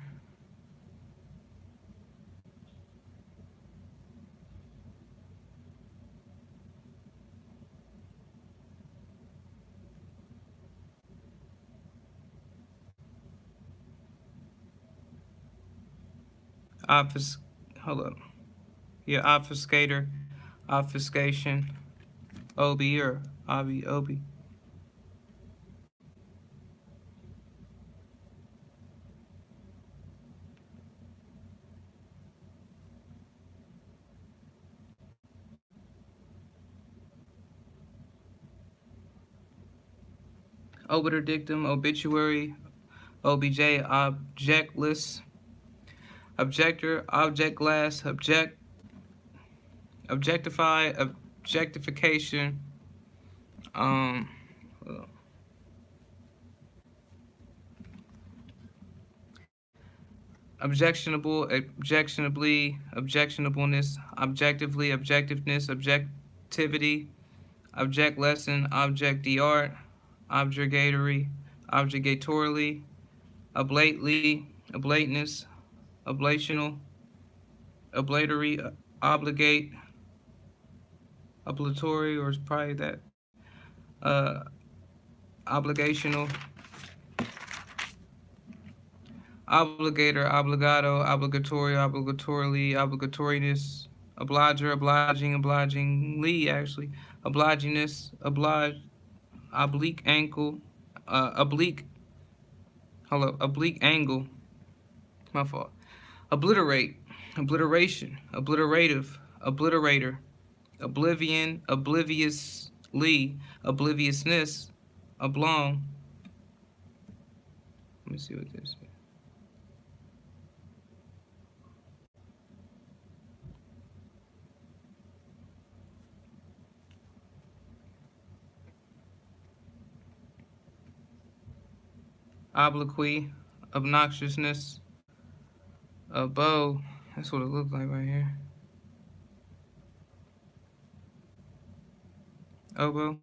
Speaker 1: Obfus. Hold up. Yeah, obfuscator, obfuscation, obi or obi. Obiter dictum, obituary, obj, objectless, objector, object glass, objectify, objectification, um, objectionable, objectionably, objectionableness, objectively, objectiveness, objectivity, object lesson, object the art, objurgatory, objurgatorily, oblately, oblateness, oblational, oblatory, obligate, oblatory, or it's probably that, uh, obligational, obligator, obligado, obligatory, obligatorily, obligatoriness, obliger, obliging, obligingly, actually, obligingness, oblige, oblique ankle, oblique, hello, oblique angle, my fault, obliterate, obliteration, obliterative, obliterator, oblivion, obliviously, obliviousness, oblong. Let me see what this is. Obloquy, obnoxiousness, a bow. That's what it looked like right here. Oboe,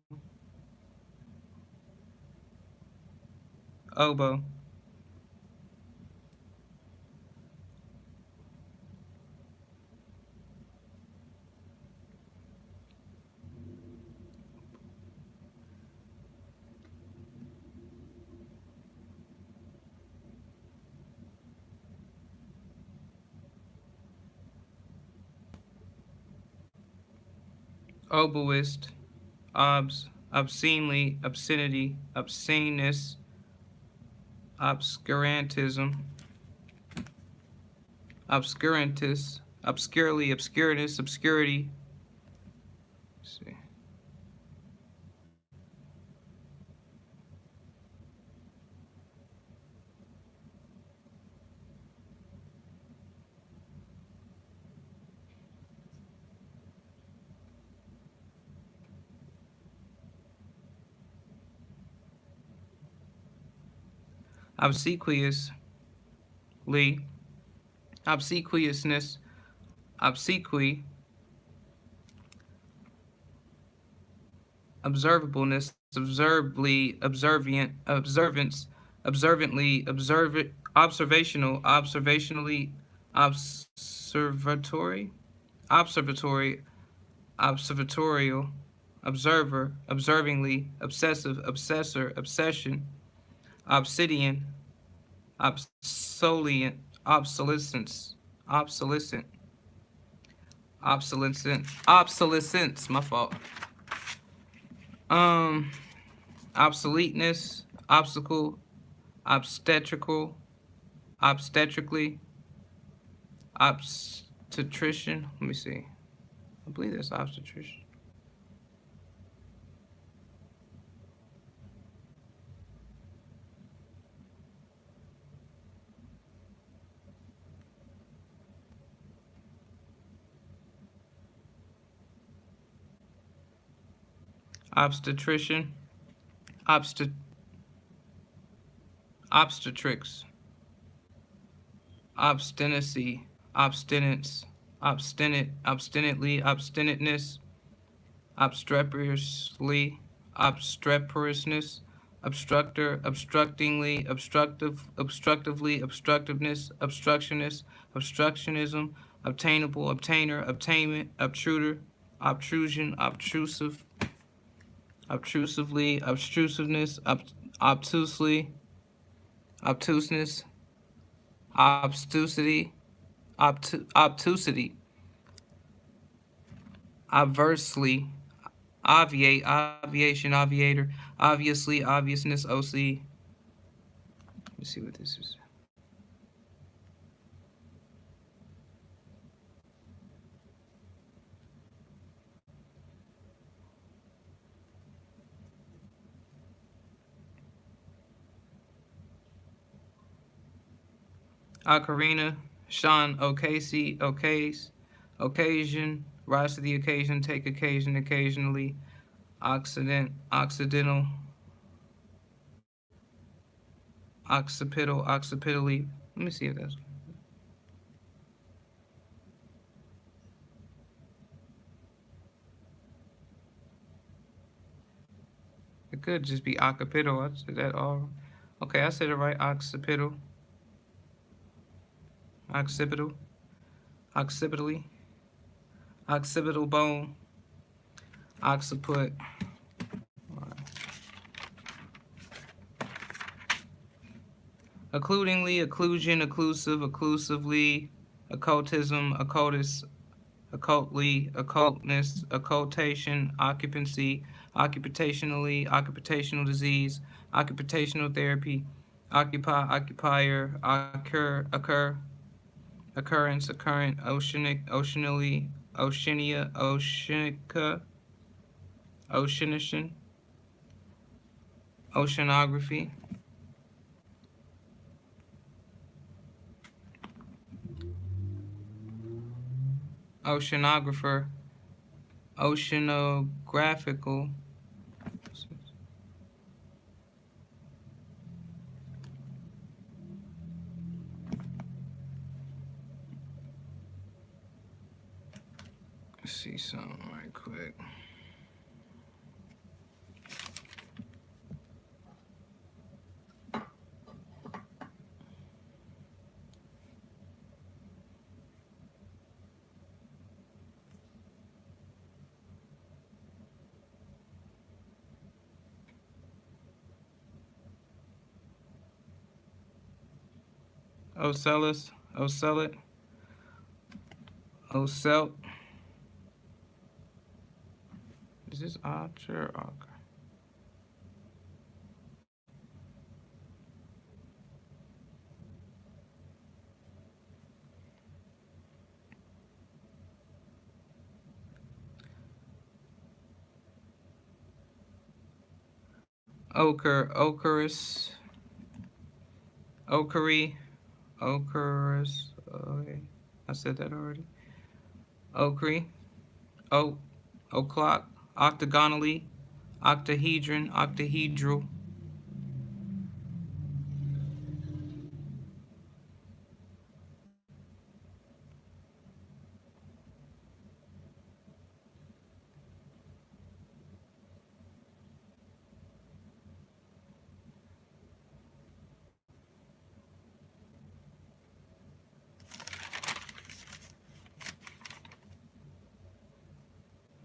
Speaker 1: oboe, oboist, obscenely, obscenity, obsceneness, obscurantism, obscurantis, obscurely, obscureness, obscurity. Let's see. Obsequiously, obsequiousness, obsequy, observableness, observably, observant, observance, observantly, observant, observational, observationally, observatory, observatory, observatorial, observer, observingly, obsessive, obsessor, obsession, obsidian, obsolient, obsolescence, obsolescent, obsolescent, obsolescence, my fault. Um, obsoleteness, obstacle, obstetrical, obstetrically, obstetrician. Let me see. I believe that's obstetrician. Obstetrician, obstetrics, obstinacy, obstinance, obstinate, obstinately, obstinateness, obstreperously, obstreperousness, obstructor, obstructingly, obstructive, obstructively, obstructiveness, obstructionist, obstructionism, obtainable, obtainer, obtainment, obtruder, obtrusion, obtrusive, obtrusively, obtrusiveness, obtusely, obtuseness, obtusity, obtusity, obversely, obviate, obviation, obviator, obviously, obviousness, OC. Let me see what this is. Ocarina, Sean O'Casey, occasion, rise to the occasion, take occasion, occasionally, occidental, occipital, occipitally. Let me see if that's could just be occipital. I said that all. Okay, I said it right. Occipital. Occipital. Occipitally. Occipital bone. Occiput. Occludingly, occlusion, occlusive, occlusively, occultism, occultus, occultly, occultness, occultation, occupancy, occupationally, occupational disease, occupational therapy, occupy, occupier, occur, occurrence, occurrent, oceanic, oceanally, oceania, oceanica, oceanician, oceanography, oceanographer, oceanographical. Let's see something right quick. Ocellus, Ocellet, Ocelt. Is this Archer? Ochre, Ochreous, Ochre, Ochreous. Okay, I said that already. Ochre, O'clock, octagonally, octahedron, octahedral.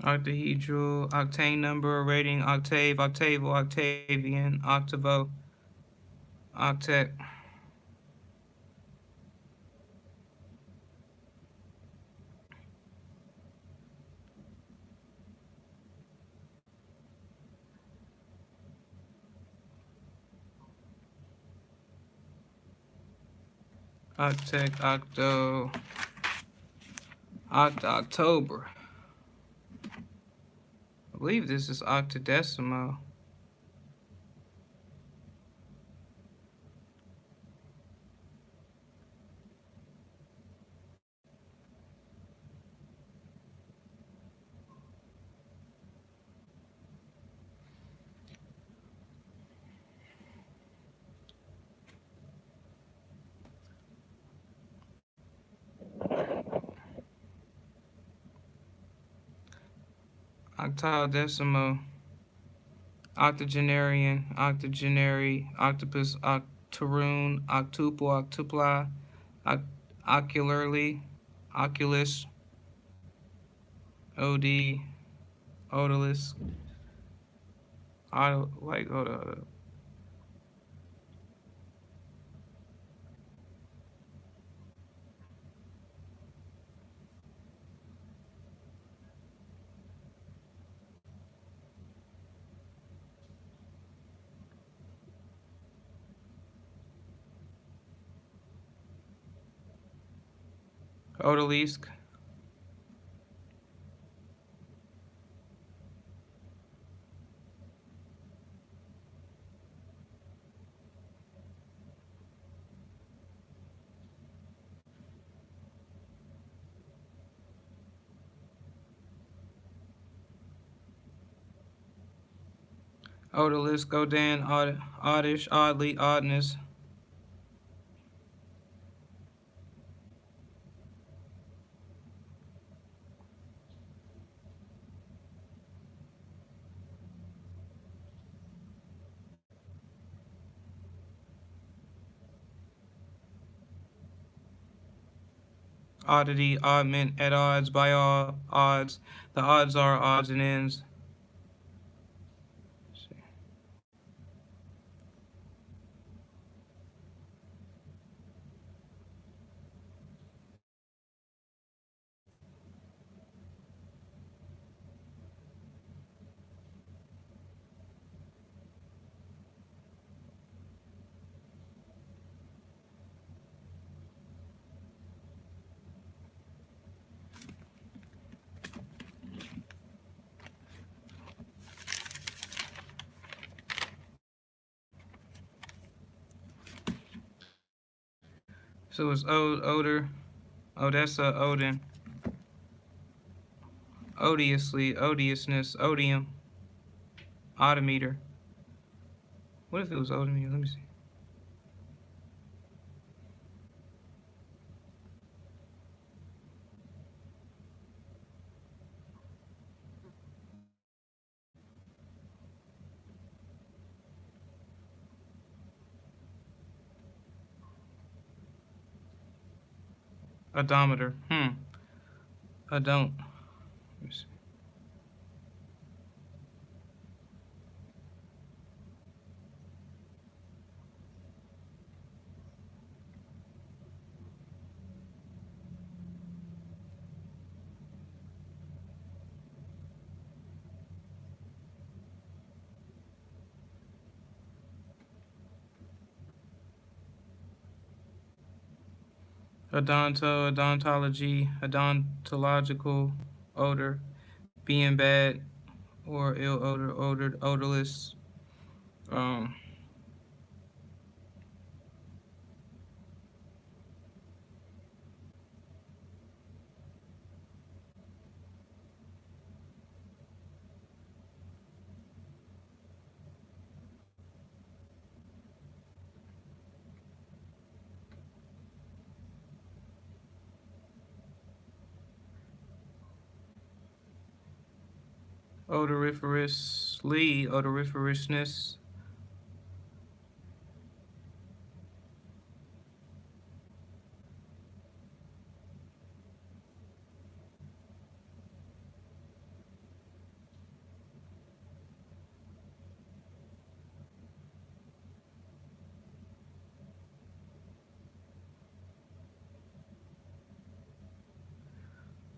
Speaker 1: Octahedral, octane number, rating, octave, octavo, octavian, octavo, octet. Octet, October. I believe this is octodecimal. Octodecimal, octogenarian, octogenary, octopus, octoroon, octuple, octupli, ocularly, oculus, OD, odorless, wait, hold on. Odalisque, odalisque, odan, oddish, oddly, oddness. oddity, oddment, at odds, by all odds. The odds are odds and ends. So it's odor. Oh, that's Odin. Odiously, odiousness, odium, odometer. What if it was odometer? Let me see. Odometer. I don't. Let me see. Odontology, odontological odor, being bad or ill odor, odorless. Um, odoriferously, odoriferousness.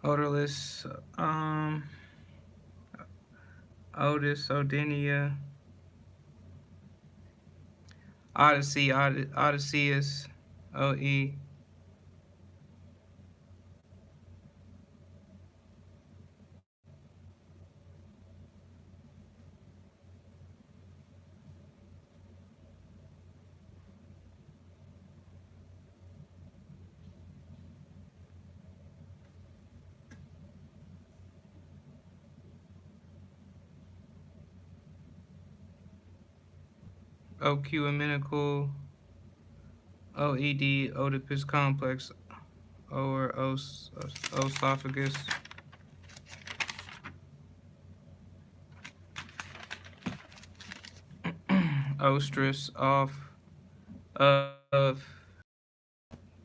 Speaker 1: Odorless. Otis, Odinia, Odyssey, Odysseus, OE. Ecumenical, OED, Oedipus complex, or esophagus. Ostrus, off, of,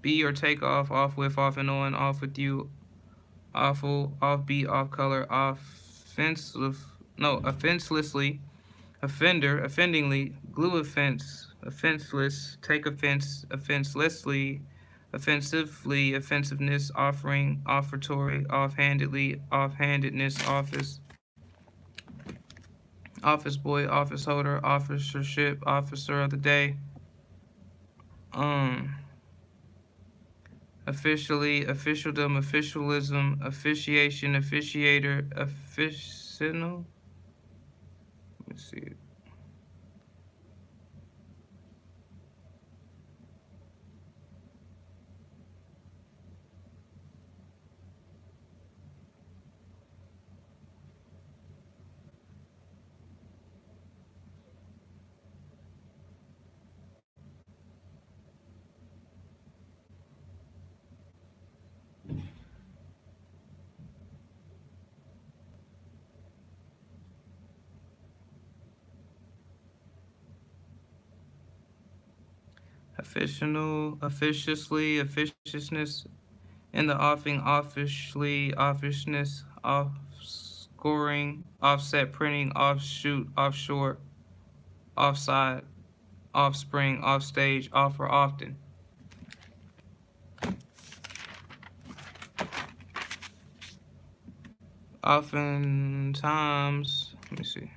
Speaker 1: be or take off with, off and on, off with you, awful, off beat, off color, offensive, no, offenselessly, offender, offendingly, glue offense, offenseless, take offense, offenselessly, offensively, offensiveness, offering, offertory, offhandedly, offhandedness, office, office boy, office holder, officership, officer of the day, um, officially, officialdom, officialism, officiation, officiator, officinal. Let me see. Official, officiously, officiousness, In the offing, offishly, offishness, off scoring, offset printing, offshoot, offshore, offside, offspring, offstage, offer, often. Oftentimes, let me see.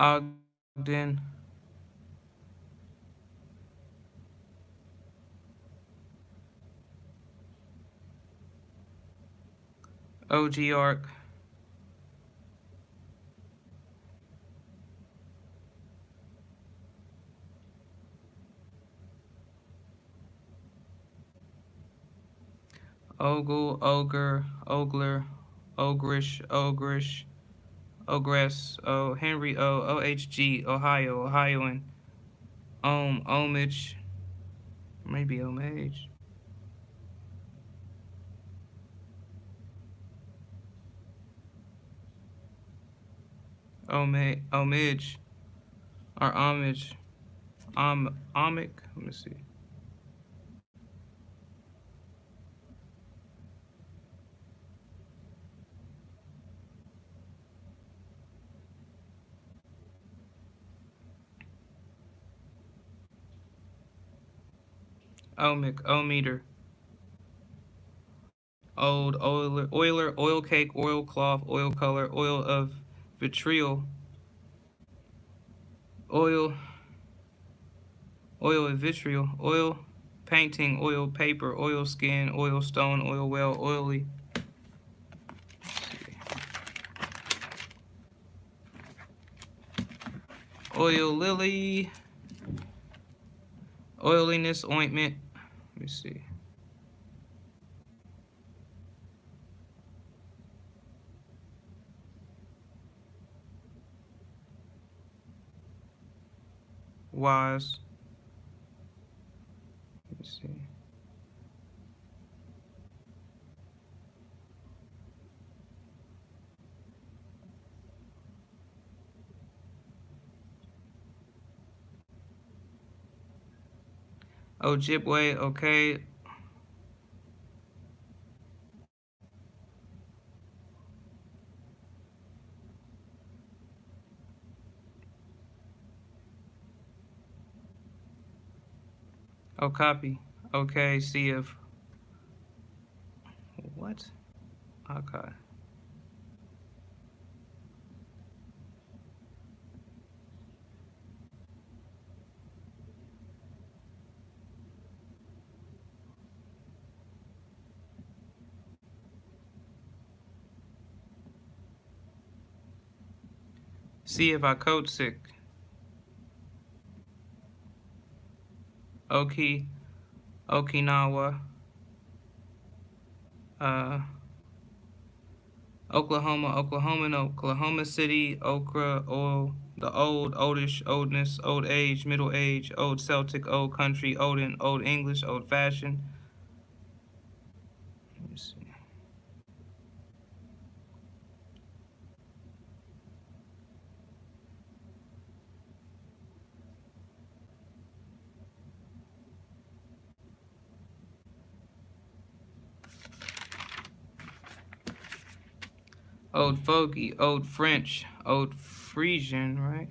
Speaker 1: Ogden, OG Arc, Ogle, Ogre, Ogler, Ogrish, Ogrish, Ogress, O, Henry O, OHG, Ohio, Ohioan, Homage, maybe Homage, Homage, or Homage, Omic, let me see. Omic, Ometer, Old, Oiler, Oil Cake, Oil Cloth, Oil Color, Oil of Vitriol, Oil, Oil of Vitriol, Oil Painting, Oil Paper, Oil Skin, Oil Stone, Oil Well, Oily. Oil Lily, Oiliness, Ointment. Let me see. Wise. Let me see. Ojibwe, okay. Okapi, okay. See if. What? Okay. See if I code sick. Oki, Okinawa, uh, Oklahoma, Oklahoman, Oklahoma City, Okra, Oil, the old, oldish, oldness, old age, middle age, old Celtic, old country, olden, old English, old fashioned. Let me see. Old Fogey, Old French, Old Frisian, right?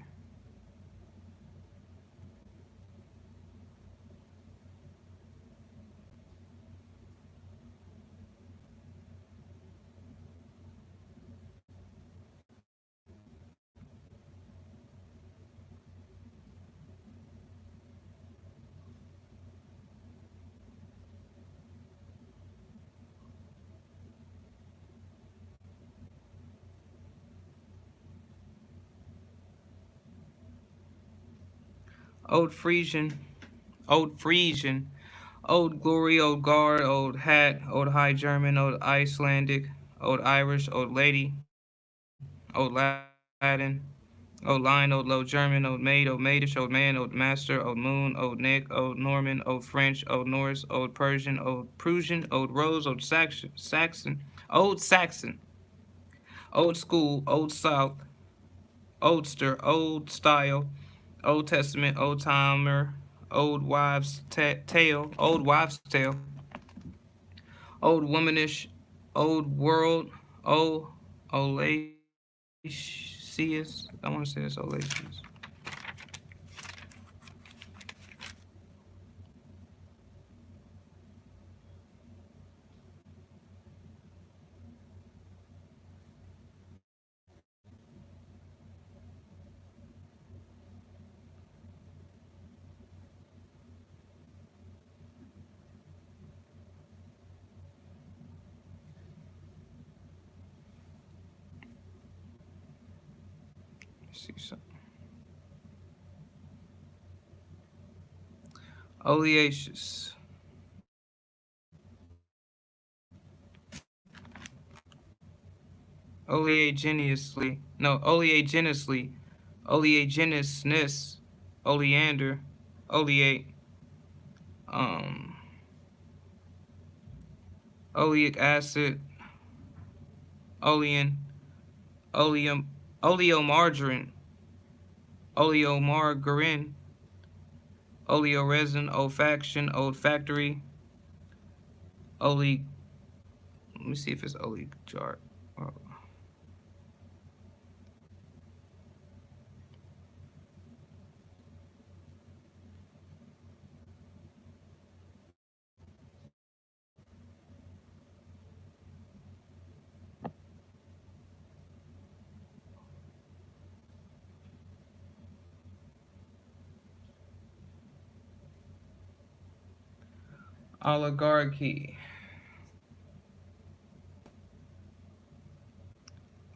Speaker 1: Old Frisian, Old Frisian, Old Glory, Old Guard, Old Hat, Old High German, Old Icelandic, Old Irish, Old Lady, Old Latin, Old Lion, Old Low German, Old Maid, Old Maidish, Old Man, Old Master, Old Moon, Old Nick, Old Norman, Old French, Old Norse, Old Persian, Old Prussian, Old Rose, Old Old Saxon, Old School, Old South, Oldster, Old Style, Old Testament, Old Timer, Old Wives' Tale, Old Wives' Tale, Old Womanish, Old World, Old Olaceus. I want to say it's Olaceus. Let's see something. Oleaceous. Oleaginously. No, oleaginously. Oleaginousness. Oleander. Oleate. Um. Oleic acid. Olein. Oleum. Oleomargarine. Oleomargarine. Oleoresin. Olfaction. Olfactory. Ole. Let me see if it's oligarch. Oh. Oligarchy.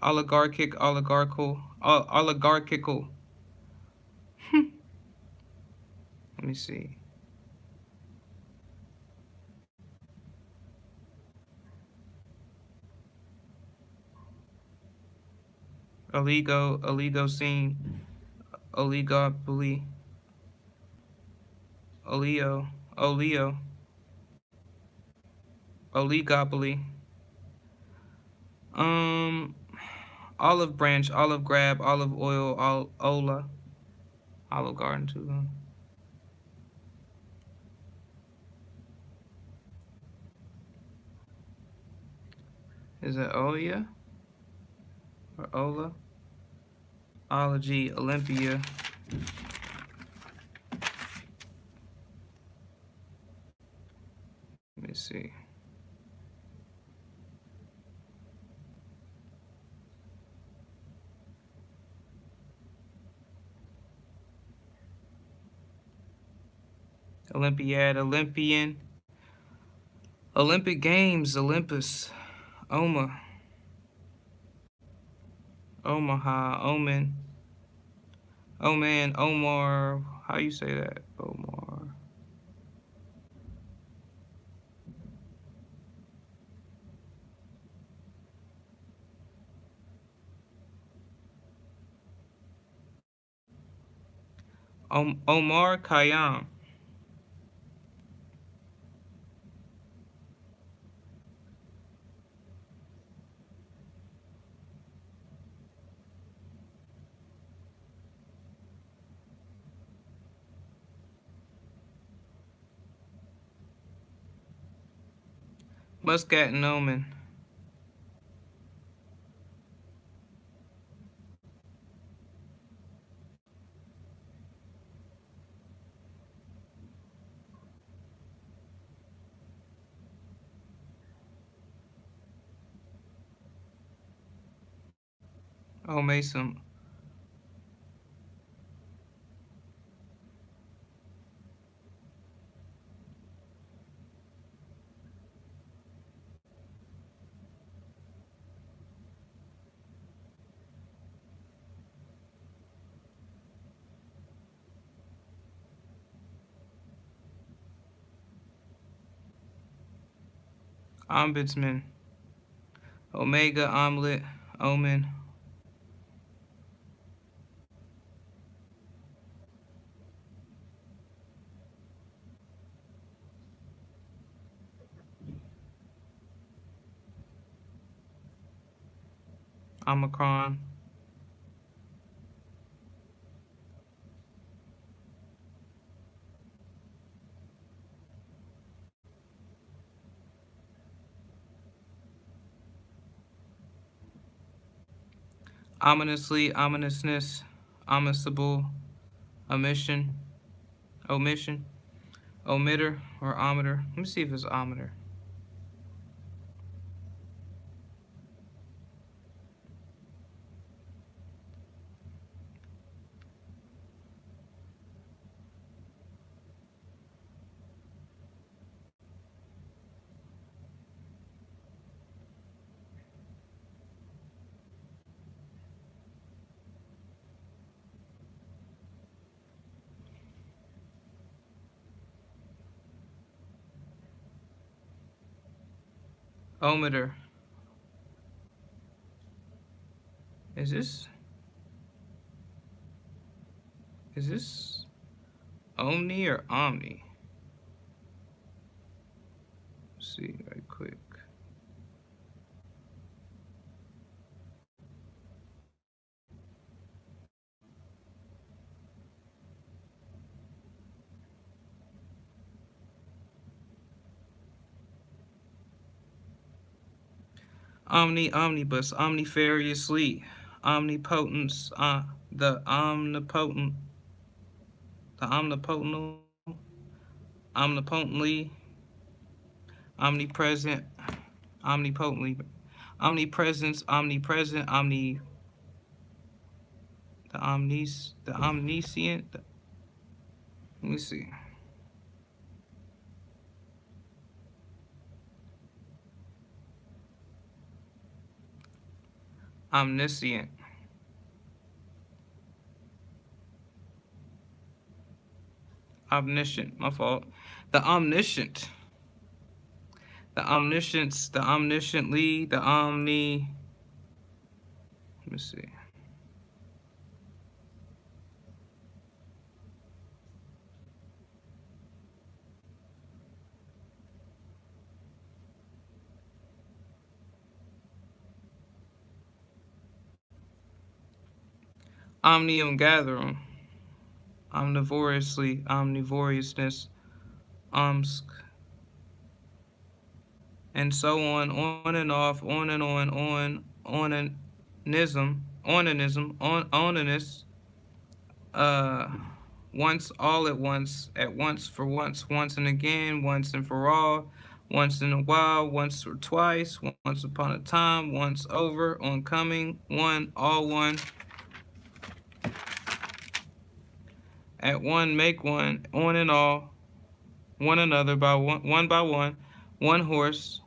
Speaker 1: Oligarchic. Oligarchical. Oligarchical. Let me see. Oligocene, oligopoly, oleo, oligopoly, um, olive branch, olive grab, olive oil, ola, Olive Garden too. Huh? Is it Oya or Ola? Ology, Olympia. Let me see. Olympiad, Olympian, Olympic Games, Olympus, Oma, Omaha, Omen, Oman, Omar. How you say that? Omar. Omar Khayyam. Muscat and Omen. Oh, Mason. Ombudsman. Omega, Omelet, Omen. Omicron, ominously, ominousness, omiscible, omission, omission, omitter, or ometer. Let me see if it's ometer. Ometer. Is this omni or omni? Let's see right quick. Omni, omnibus, omnifariously, omnipotence, the omnipotent, the omnipotent, omnipotently, omnipresent, omnipotently, omnipresence, omnipresent, the omniscient. Let me see. Omniscient. Omniscient, my fault. The omniscient. The omniscience, the omnisciently, the omni. Let me see. Omnium gatherum. Omnivorously, omnivorousness, omsk, and so on and off, on and onanism, onanus, uh, once, all at once, for once and again, once and for all, once in a while, once or twice, once upon a time, once over, oncoming, one, all one, at one, make one, on and all, one another by one horse.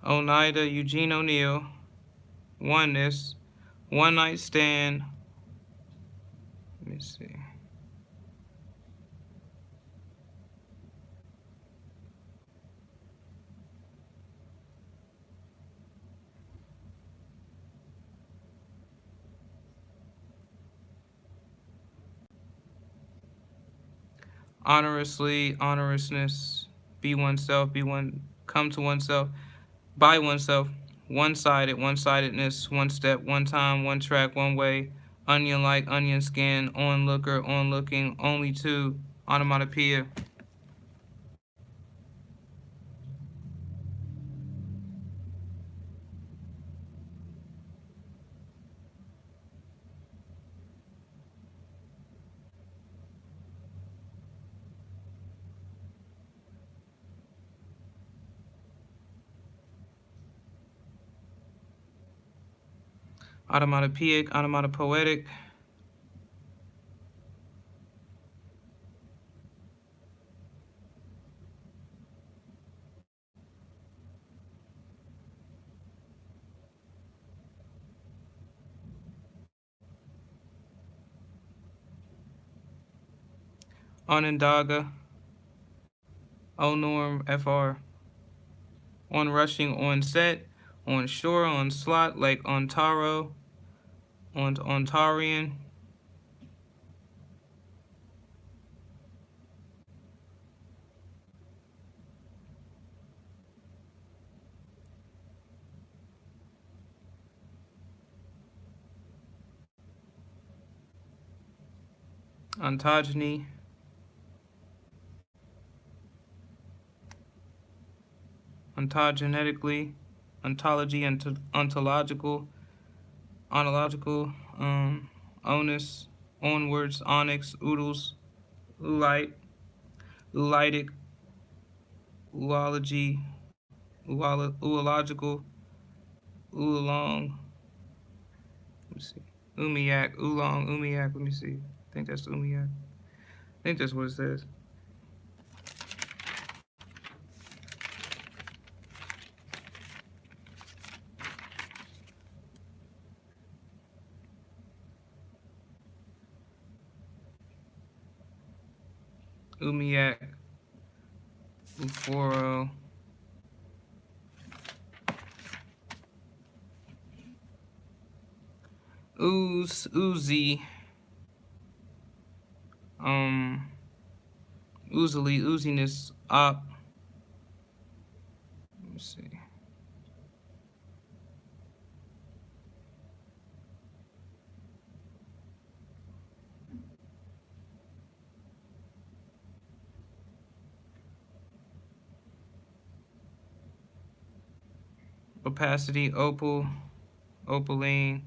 Speaker 1: Oneida, Eugene O'Neill, oneness, one night stand. Let me see. Honorously, honorousness, be oneself, come to oneself, by oneself, one-sided, one-sidedness, one step, one time, one track, one way, onion-like, onion skin, onlooker, onlooking, only two, onomatopoeia. Onomatopoeic, onomatopoetic. Onondaga, O norm FR. On rushing, on set, on shore, on slot, like Ontaro, on Ontarian. Ontogeny. Ontogenetically. Ontology, ontological, ontological, onus, onwards, onyx, oodles, oolite, oolitic, oology, oological, oolong, let me see, umiak, oolong, umiak, let me see, I think that's umiak, I think that's what it says. Umiak, uforo, Uzi, oozily, ooziness, op. Let me see. Opacity, opal, opaline.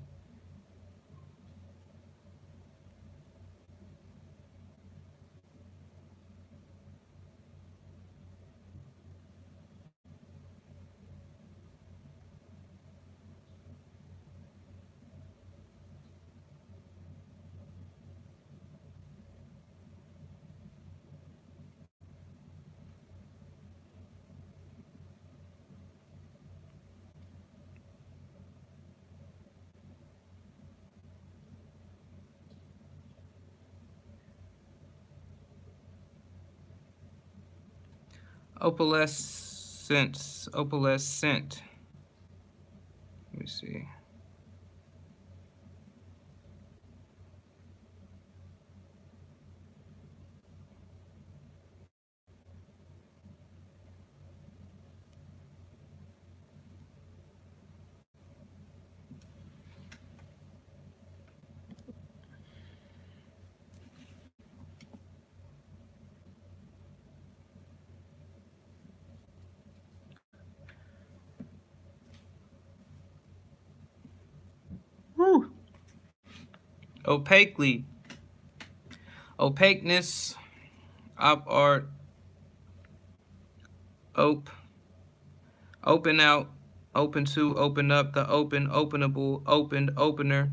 Speaker 1: Opalescence, opalescent. Let me see. Woo. Opaquely, opaqueness, op art, open out, open to, open up, the open, openable, opened, opener,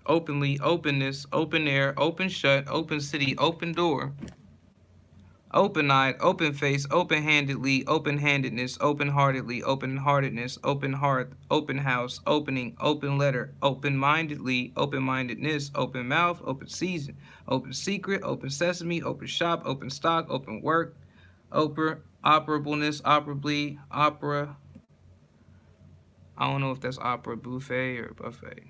Speaker 1: openly, openness, open air, open shut, open city, open door, open-eyed, open-faced, open-handedly, open-handedness, open-heartedly, open-heartedness, open heart, open house, opening, open letter, open-mindedly, open-mindedness, open mouth, open season, open secret, open sesame, open shop, open stock, open work, operableness, operably, opera. I don't know if that's opera buffet or buffet.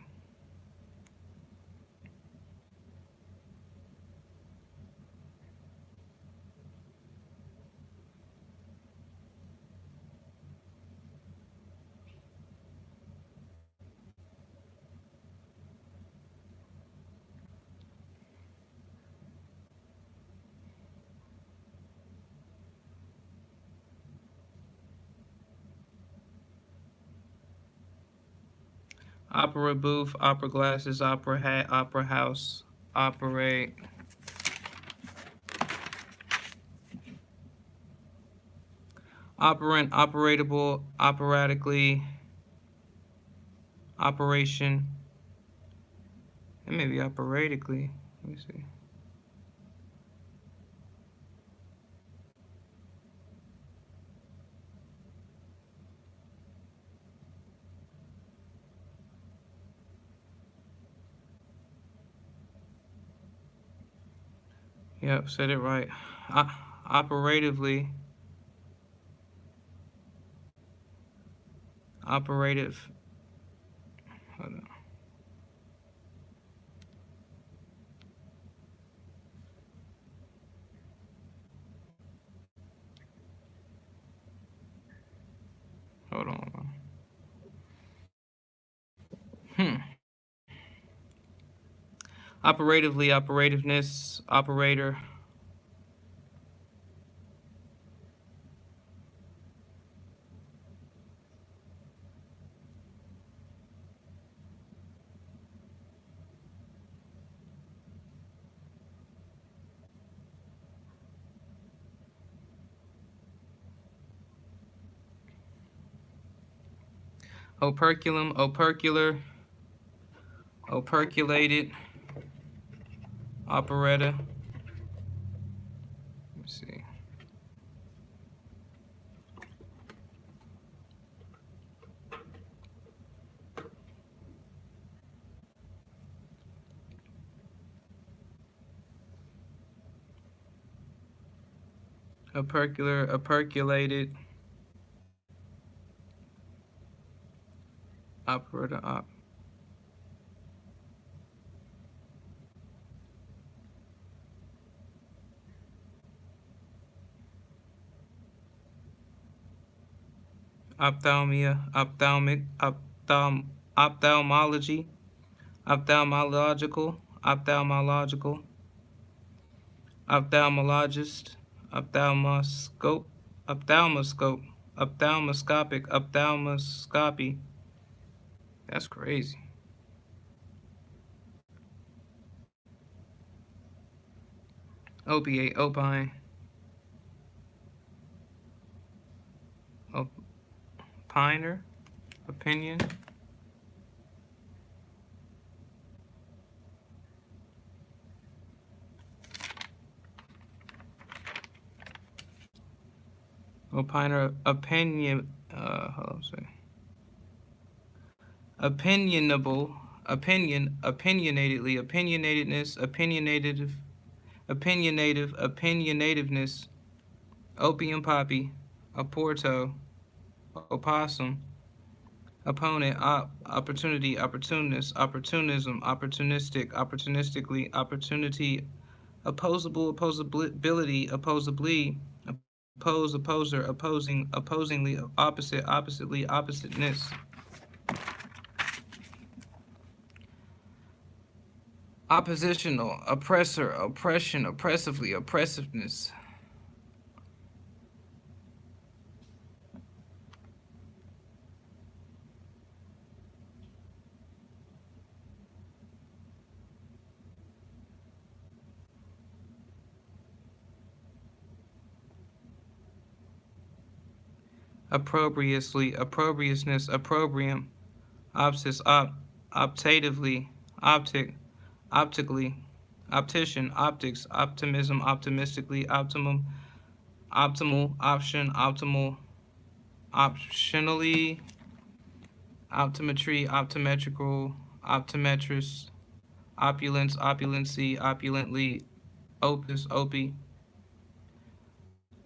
Speaker 1: Opera booth, opera glasses, opera hat, opera house, operate. Operant, operatable, operatically, operation. It may be operatically. Let me see. Yep, said it right. Operatively. operative. Hold on. Hold on. Operatively, operativeness, operator. Operculum, opercular, operculated, operetta. Let's see. Opercular, operculated, operetta, ophthalmia, ophthalmology, ophthalmological, ophthalmologist, ophthalmoscope, ophthalmoscopic, ophthalmoscopy. That's crazy. Opiate, opine, opiner, opinion. Opiner, opinion, hold on a second. Opinionable, opinionatedly, opinionatedness, opinionativeness, opium poppy, oporto, opossum, opponent, opportunity, opportunist, opportunism, opportunistically, opportunity, opposability, opposably, opposer, opposingly, oppositely, oppositeness. Oppositional, oppressor, oppression, oppressively, oppressiveness. Opprobriously, opprobriousness, opprobrium, opsis, optatively, optically, optician, optics, optimism, optimistically, optimal, option, optimal, optionally, optometry, optometrical, optometrist, opulence, opulency, opulently, opus, opie,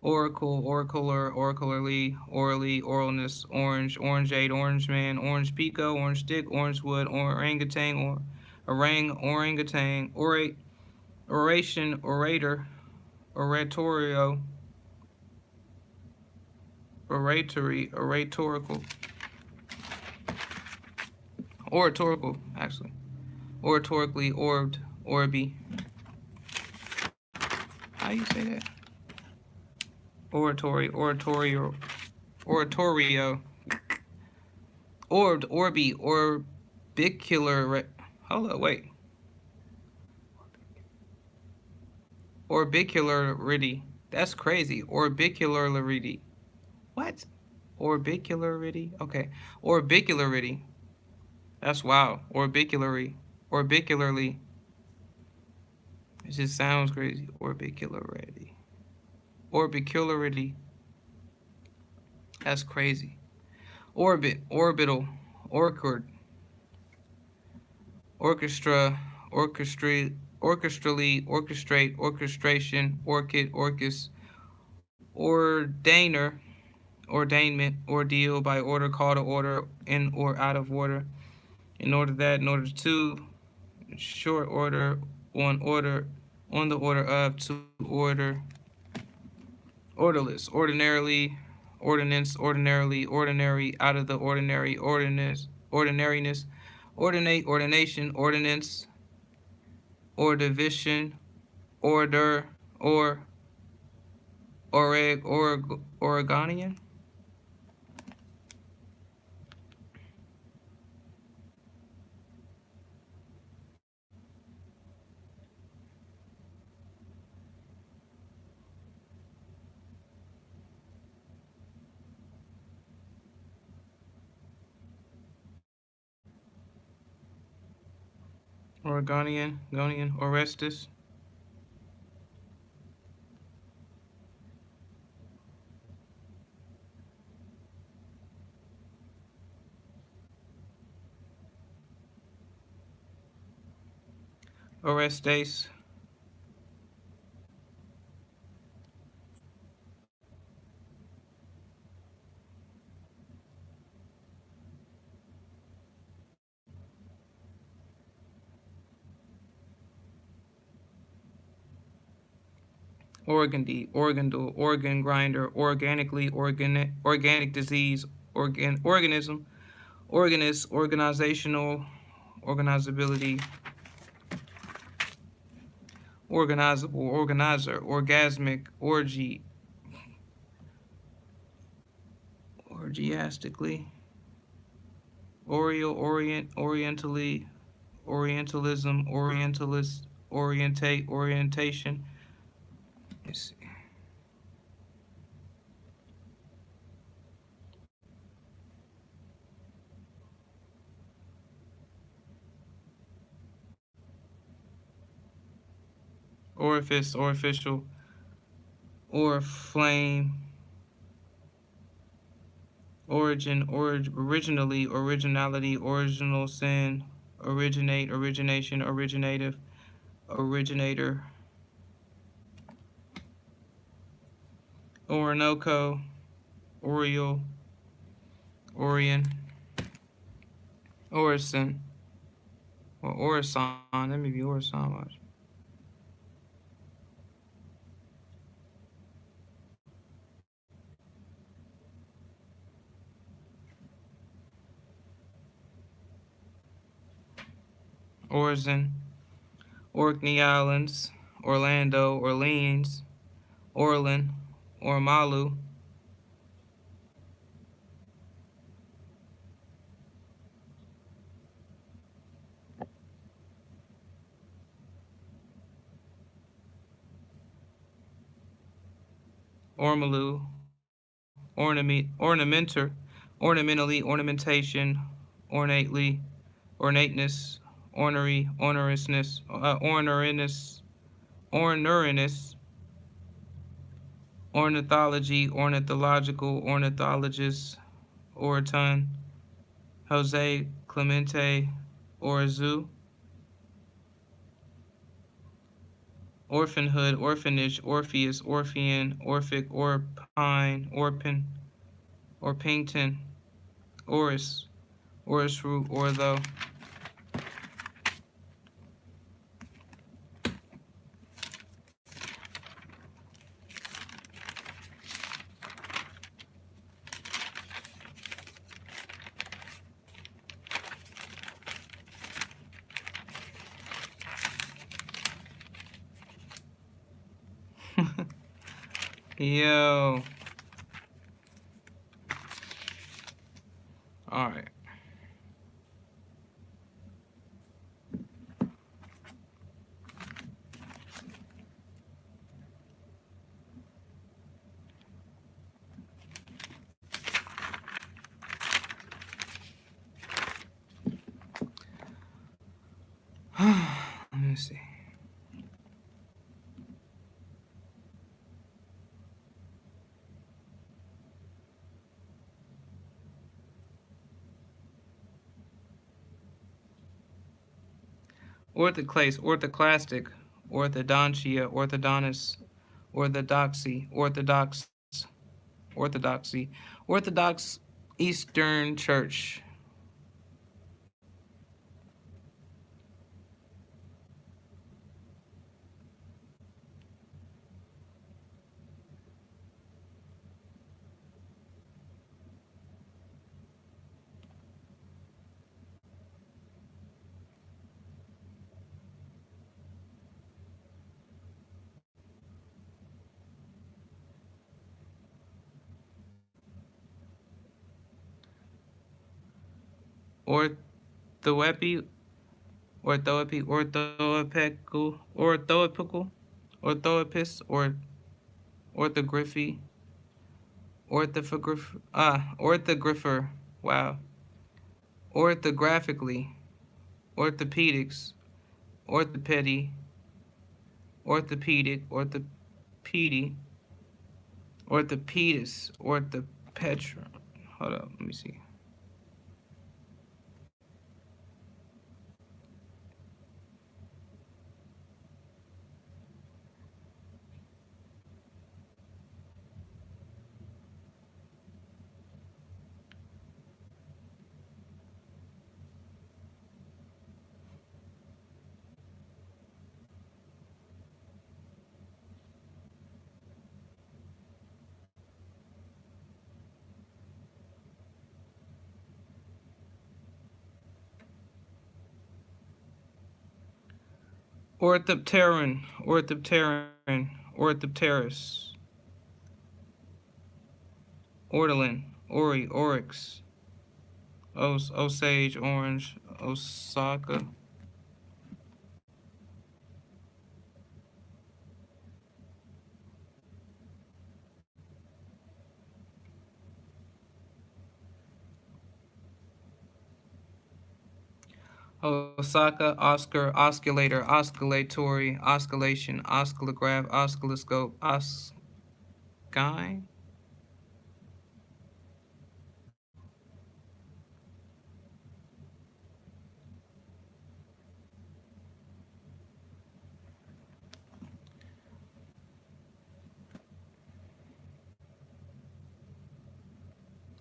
Speaker 1: oracle, oracular, oracularly, orally, oralness, orange, orangeade, orange man, orange pico, orange stick, orange wood, orangutan, orangutan, oration, orator, oratorio, oratorical, actually, oratorically, orbed, orby. How you say that? Oratorio, orbed, orby, orbicular. Hold up, wait. Orbicularity. That's crazy. Orbicularity. What? Orbicularity? Okay. Orbicularity. That's wow. Orbicularly. It just sounds crazy. Orbicularity. That's crazy. Orbit, orbital, orchard, orchestra, orchestrally, orchestrate, orchestration, orchid, orchis, ordainer, ordainment, ordeal, by order, call to order, in or out of order, in order that, in order to, short order, on the order of, to order, orderless, ordinarily, ordinance, ordinarily, ordinary, out of the ordinary, ordinariness, ordinate, ordination, ordinance, or division, order, or Oregonian. Gonian, Orestes. Orestes. Organdy, organdal, organ grinder, organically, organic disease, organism, organist, organizational, organizability, organizable, organizer, orgasmic, orgy, orgiastically, oriel, orientally, orientalism, orientalist, orientate, orientation. Let's see. Orifice, orificial, or flame, originally, originality, original sin, originate, origination, originative, originator, Orinoco, Oriole, Orion, Orison, or Orison, that may be Orison much. Orison, Orkney Islands, Orlando, Orleans, Orland, Ormalu, Ormalu, ornamenter, ornamentally, ornamentation, ornately, ornateness, ornery, ornerousness, orneriness, ornithology, ornithological, ornithologist, Oraton, Jose Clemente Orzu, orphanhood, orphanage, Orpheus, Orphean, Orphic, Orpine, Orpin, Orpington, Oris, Oris root, Ortho. Yo. All right. Let me see. Orthoclase, orthoclastic, orthodontia, orthodontist, orthodoxy, orthodox, Orthodoxy. Orthodox Eastern Church. Orthoepi, orthoepis, or orthography, orthographer, wow, orthographically, orthopedics, orthopedy, orthopedist, orthopetra. Hold up, let me see. Orthopteran, orthopterus, ortolan, oryx, osage, orange, Osaka. Osaka, Oscar, oscillator, oscillatory, oscillation, oscillograph, oscilloscope, oscine.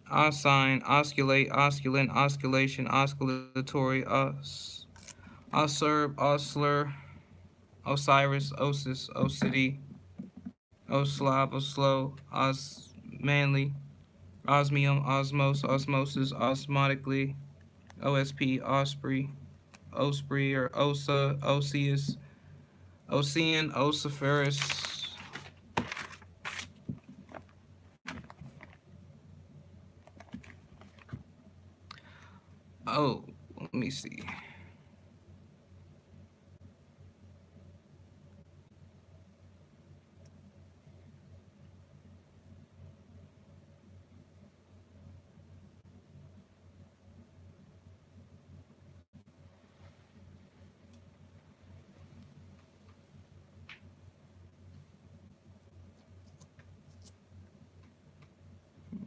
Speaker 1: Oscine, osculate, osculant, osculation, oscillatory, oscillor, osler, Osiris, Osis, Osity, Oslav, Oslo, Osmanly, Osmium, Osmos, Osmosis, Osmotically, OSP, Osprey, Osprey or Osa, Osius, Ocean, Osiferus. Oh, let me see.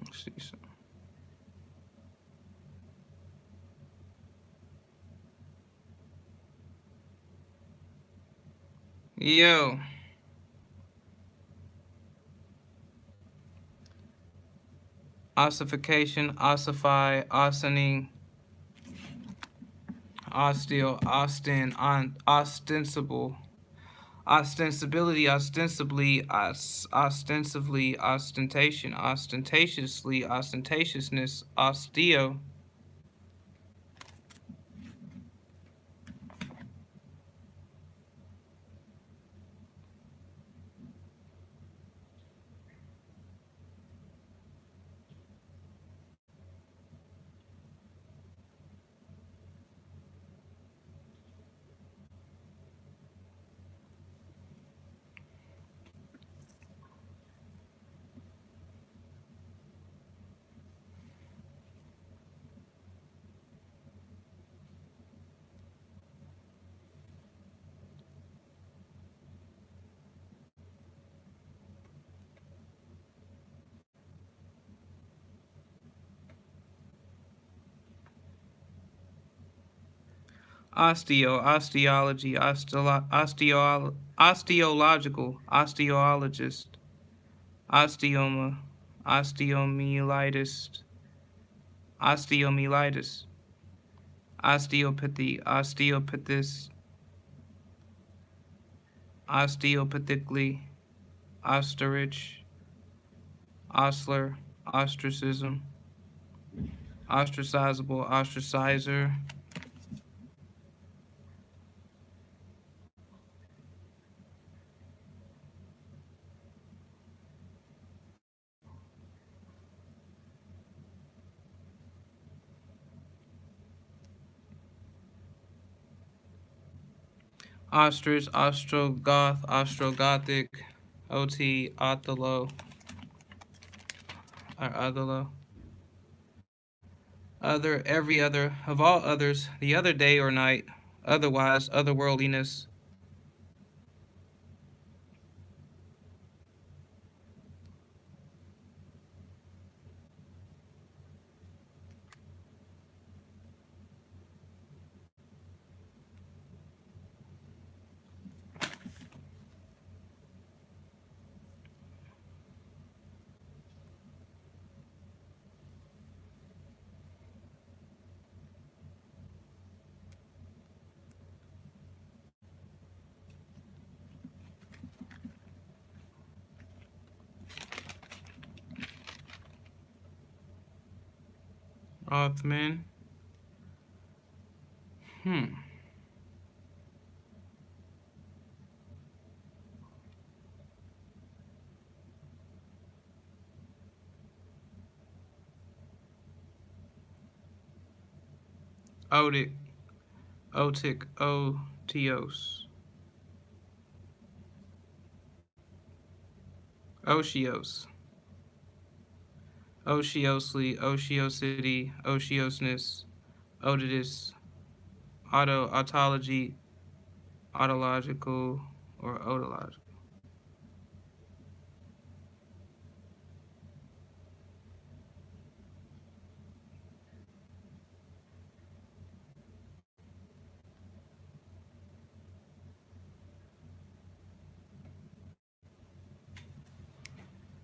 Speaker 1: Let's see some. Yo. Ossification, ossify, ossining, osteo, ostensible, ostensibility, ostensibly, ostensively, ostentation, ostentatiously, ostentatiousness, osteo. Osteology, osteological, osteologist, osteoma, osteomyelitis, osteomyelitis, osteopathy, osteopathis, osteopathically, ostrich, ostler, ostracism, ostracizable, ostracizer, ostrich, ostrogoth, ostrogothic, OT, Othello, or Othello. Other, every other, of all others, the other day or night, otherwise, otherworldliness. Othman. Otic, Otic, Otios. Otios. Otiosly, Otiosity, Otiosness, Otitis, Autology, Autological, or Otological.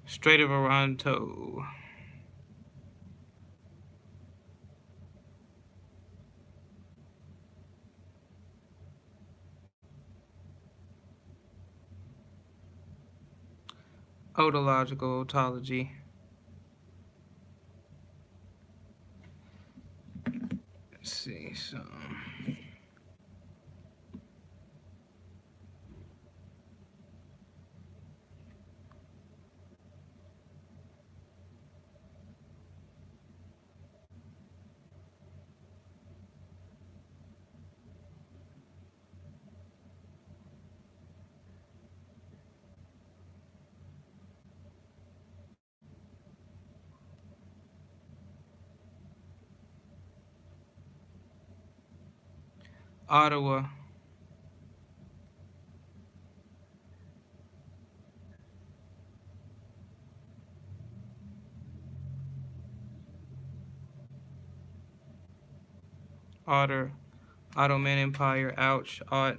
Speaker 1: Strait of Oronto. Otological, otology. Let's see, so. Ottawa. Otter. Ottoman Empire. Ouch. Ought.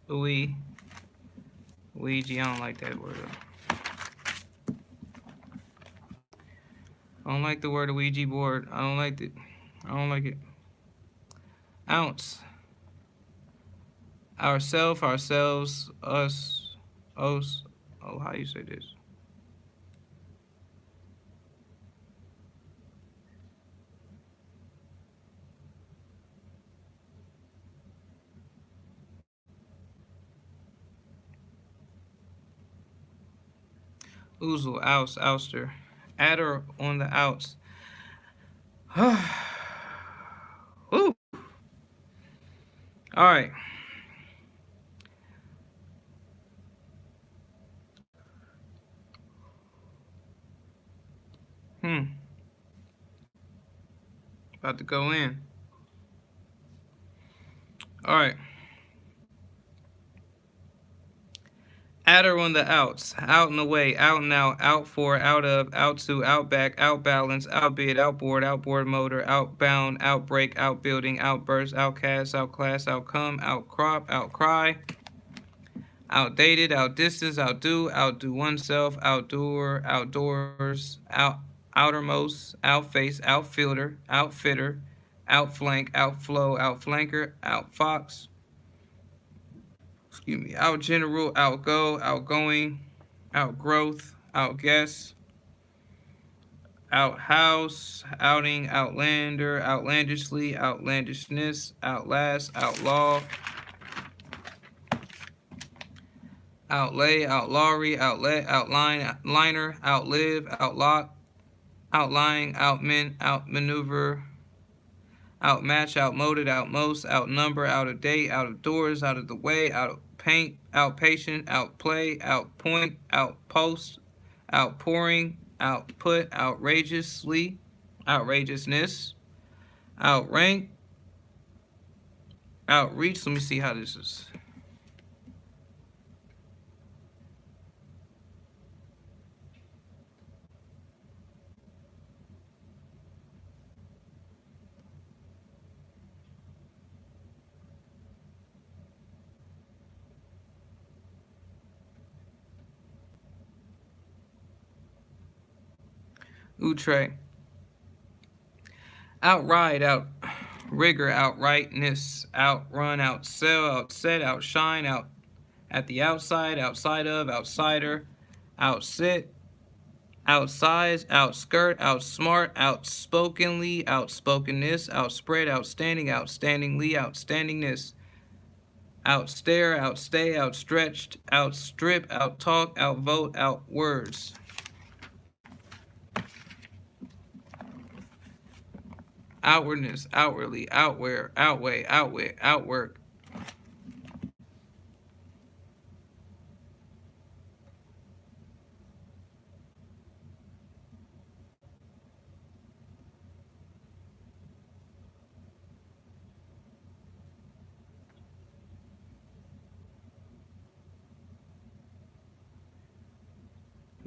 Speaker 1: Ouija. Ouija. I don't like that word. I don't like the word Ouija board. I don't like it. I don't like it. Ounce. Ourself, ourselves, us, os. Oh, how you say this? Oozle, oust, ouster. Adder on the outs. Woo. All right. About to go in. All right. Adder on the outs. Out and away. Out and out for, out of, out to, out back, out balance, outbid, outboard, outboard motor, outbound, outbreak, outbuilding, outburst, outcast, outclass, outcome, outcrop, outcry, outdated, outdistance, outdo oneself, outdoors, outermost, outface, outfielder, outfitter, outflank, outflow, outflanker, outfox, outgeneral, outgo, outgoing, outgrowth, outguess, outhouse, outing, outlander, outlandishly, outlandishness, outlast, outlaw, outlay, outlawry, outlet, outline, liner, outlive, outlock, outlying, outmin, outmaneuver, outmatch, outmoded, outmost, outnumber, out of date, out of doors, out of the way, out of paint, outpatient, outplay, outpoint, outpost, outpouring, output, outrageously, outrageousness, outrank, outreach. Let me see how this is. Outre. Outride, outrigger, outrightness, outrun, outsell, outset, outshine, out at the outside, outside of, outsider, outsit, outsize, outskirt, outsmart, outspokenly, outspokenness, outspread, outstanding, outstandingly, outstandingness, outstare, outstay, outstretched, outstrip, outtalk, outvote, outwords. Outwardness, outwardly, outwear, outweigh, outwit, outwork.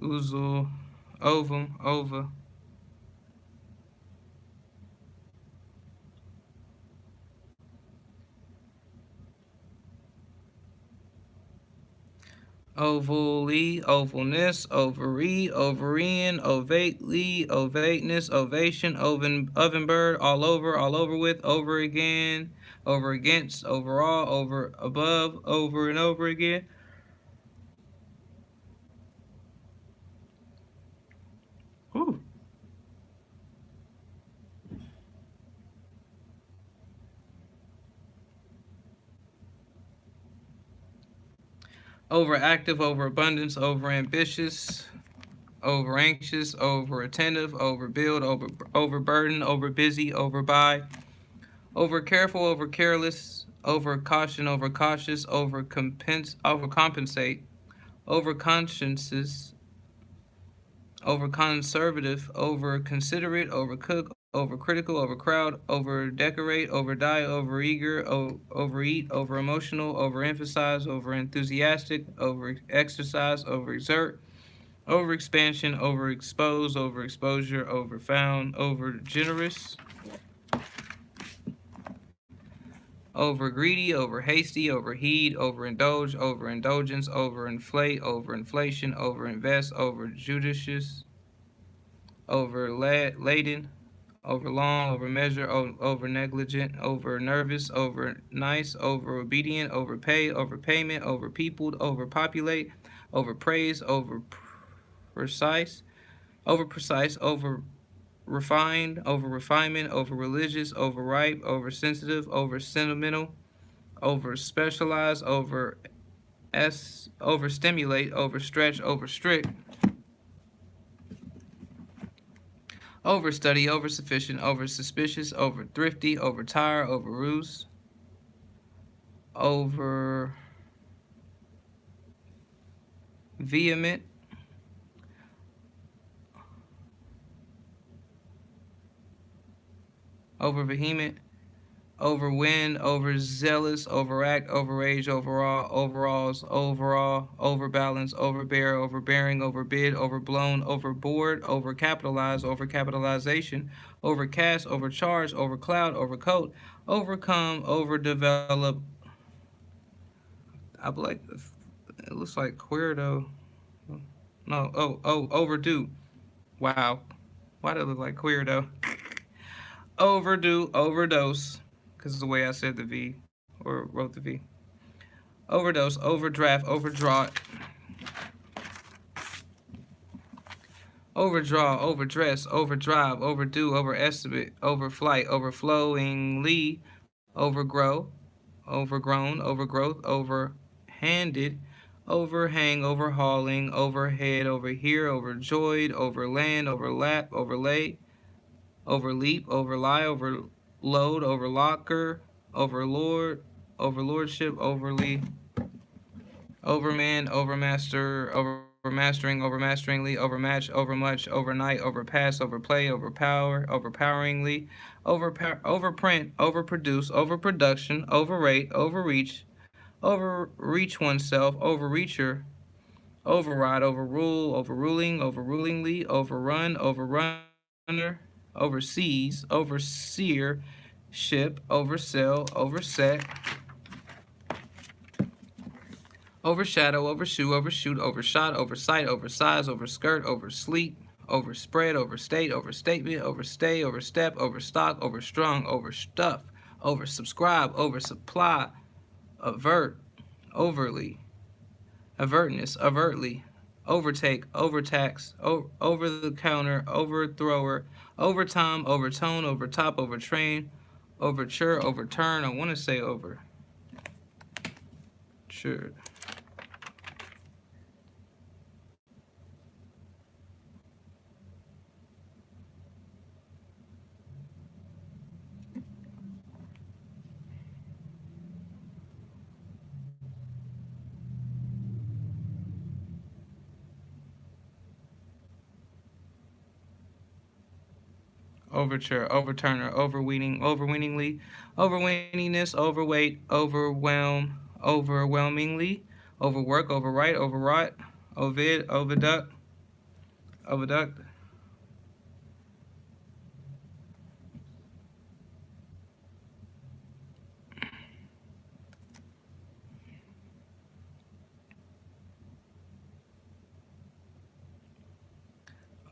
Speaker 1: Oozle, ovum, ova. Ovally, ovalness, ovary, ovarian, ovately, ovateness, ovation, oven bird, all over with, over again, over against, overall, over above, over and over again. Whew. Overactive, overabundance, overambitious, over anxious, over attentive, overbuild, overburden, over busy, overbuy, over careful, over careless, over caution, over cautious, overcompensate, over consciences, over conservative, over considerate, over cook, over critical, over crowd, over decorate, over die, over eager, overeat, over emotional, over emphasize, over enthusiastic, over exercise, over exert, over expansion, over expose, over exposure, over found, over generous, over greedy, over hasty, over heed, over indulge, over indulgence, over inflate, over inflation, over invest, over judicious, over laden, over long, over measure, over negligent, over nervous, over nice, over obedient, over pay, over payment, over peopled, over populate, over praise, over precise, over refined, over refinement, over religious, over ripe, over sensitive, over sentimental, over specialized, over over stimulate, over stretch, over strict, over study, over sufficient, over suspicious, over thrifty, over tire, over ruse, over vehement, over vehement, over wind, over zealous, overact, overage, overall, overalls, overall, overbalance, overbear, overbearing, overbid, overblown, overboard, overcapitalize, overcapitalization, overcast, overcharge, overcloud, overcoat, overcome, overdevelop. I like It looks like Queerdo. No, overdue. Wow. Why did it look like Queerdo? Overdue, overdose. Because of the way I said the V, or wrote the V. Overdose, overdraft, overdraw, overdraw, overdress, overdrive, overdue, overestimate, overflight, overflowingly, overgrow, overgrown, overgrowth, overhanded, overhang, overhauling, overhead, overhear, overjoyed, overland, overlap, overlay, overleap, overlie, overload, overlocker, overlord, overlordship, overly, overman, overmaster, overmastering, overmasteringly, overmatch, overmuch, overnight, overpass, overplay, overpower, overpoweringly, overprint, overproduce, overproduction, overrate, overreach, overreach oneself, overreacher, override, overrule, overruling, overrulingly, overrun, overrunner, overseas, overseer, ship, oversell, overset, overshadow, overshoe, overshoot, overshot, oversight, oversize, overskirt, oversleep, overspread, overstate, overstatement, overstay, overstep, overstock, overstrung, overstuff, oversubscribe, oversupply, avert, overly, avertness, overtly, overtake, overtax, over the counter, overthrower, overtime, overtone, overtop, overtrain, overture, overturn. I want to say overture. Overture, overturner, overweening, overweeningly, overweeningness, overweight, overwhelm, overwhelmingly, overwork, overwrite, overwrought, ovid, overduct, overduct,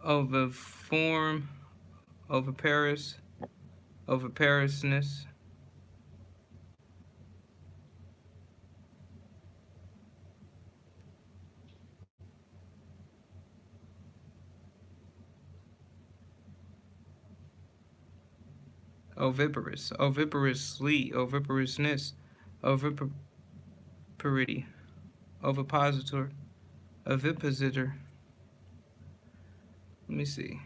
Speaker 1: overform, overparis, overparisness, oviparous, oviparously, oviparousness, oviparity, ovipositor, ovipositor. Let me see.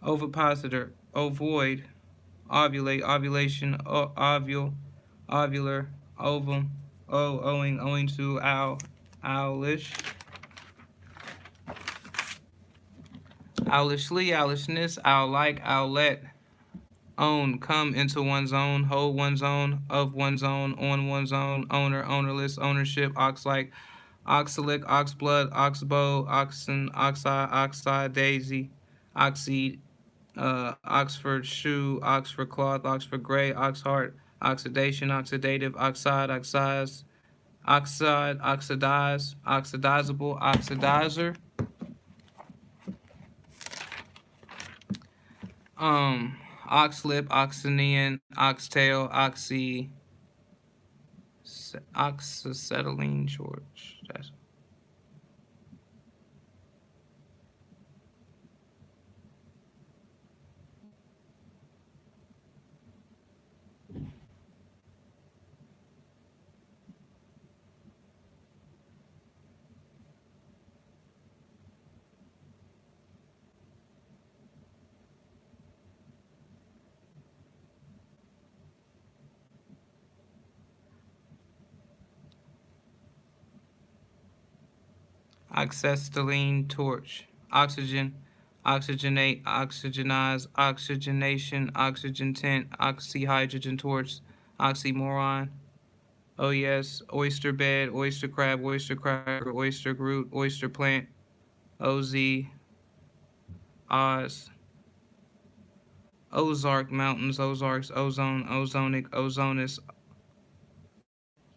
Speaker 1: Ovipositor, ovoid, ovulate, ovulation, ovule, ovular, ovum, owing, owing to, owlish, owlishly, owlishness, owl-like, owlet, own, come into one's own, hold one's own, of one's own, on one's own, owner, ownerless, ownership, ox-like, oxalic, oxblood, oxbow, oxen, oxide, daisy, oxseed, Oxford shoe, Oxford cloth, Oxford gray, Oxheart, oxidation, oxidative, oxide, oxize, oxide, oxidize, oxidizable, oxidizer, oxlip, oxynian, oxtail, oxacetylene shorts. That's oxacetylene torch, oxygen, oxygenate, oxygenize, oxygenation, oxygen tint, oxyhydrogen torch, oxymoron, Oh yes, oyster bed, oyster crab, oyster cracker, oyster Groot, oyster plant, OZ, Oz, Ozark Mountains, Ozarks, ozone, ozonic, ozonus,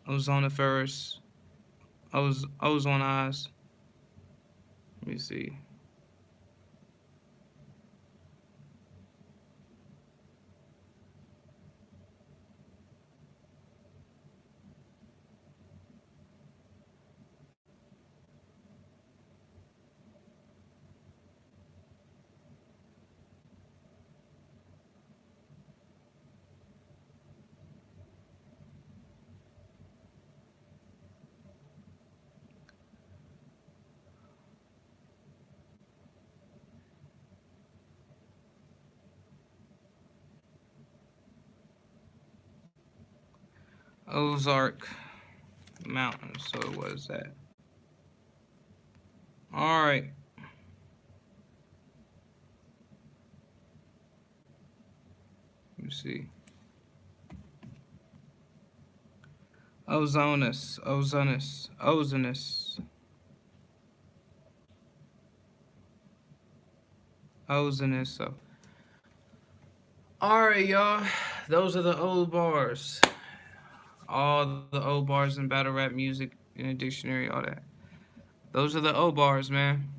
Speaker 1: ozoniferous, ozone eyes. Let me see. Ozark Mountains. So it was that. All right. Let me see. Ozonus, ozonus, ozonus, ozonus. So, all right, y'all. Those are the old bars. All the old bars in battle rap music in a dictionary, all that. Those are the old bars, man.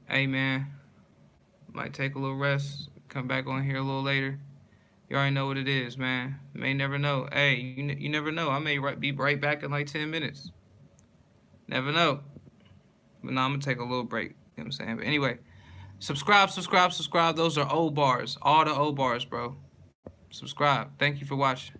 Speaker 1: Hey, man. Might take a little rest. Come back on here a little later. You already know what it is, man. May never know. Hey, you never know. I may be right back in like 10 minutes. Never know. But now I'm going to take a little break. You know what I'm saying? But anyway, subscribe. Those are old bars. All the old bars, bro. Subscribe. Thank you for watching.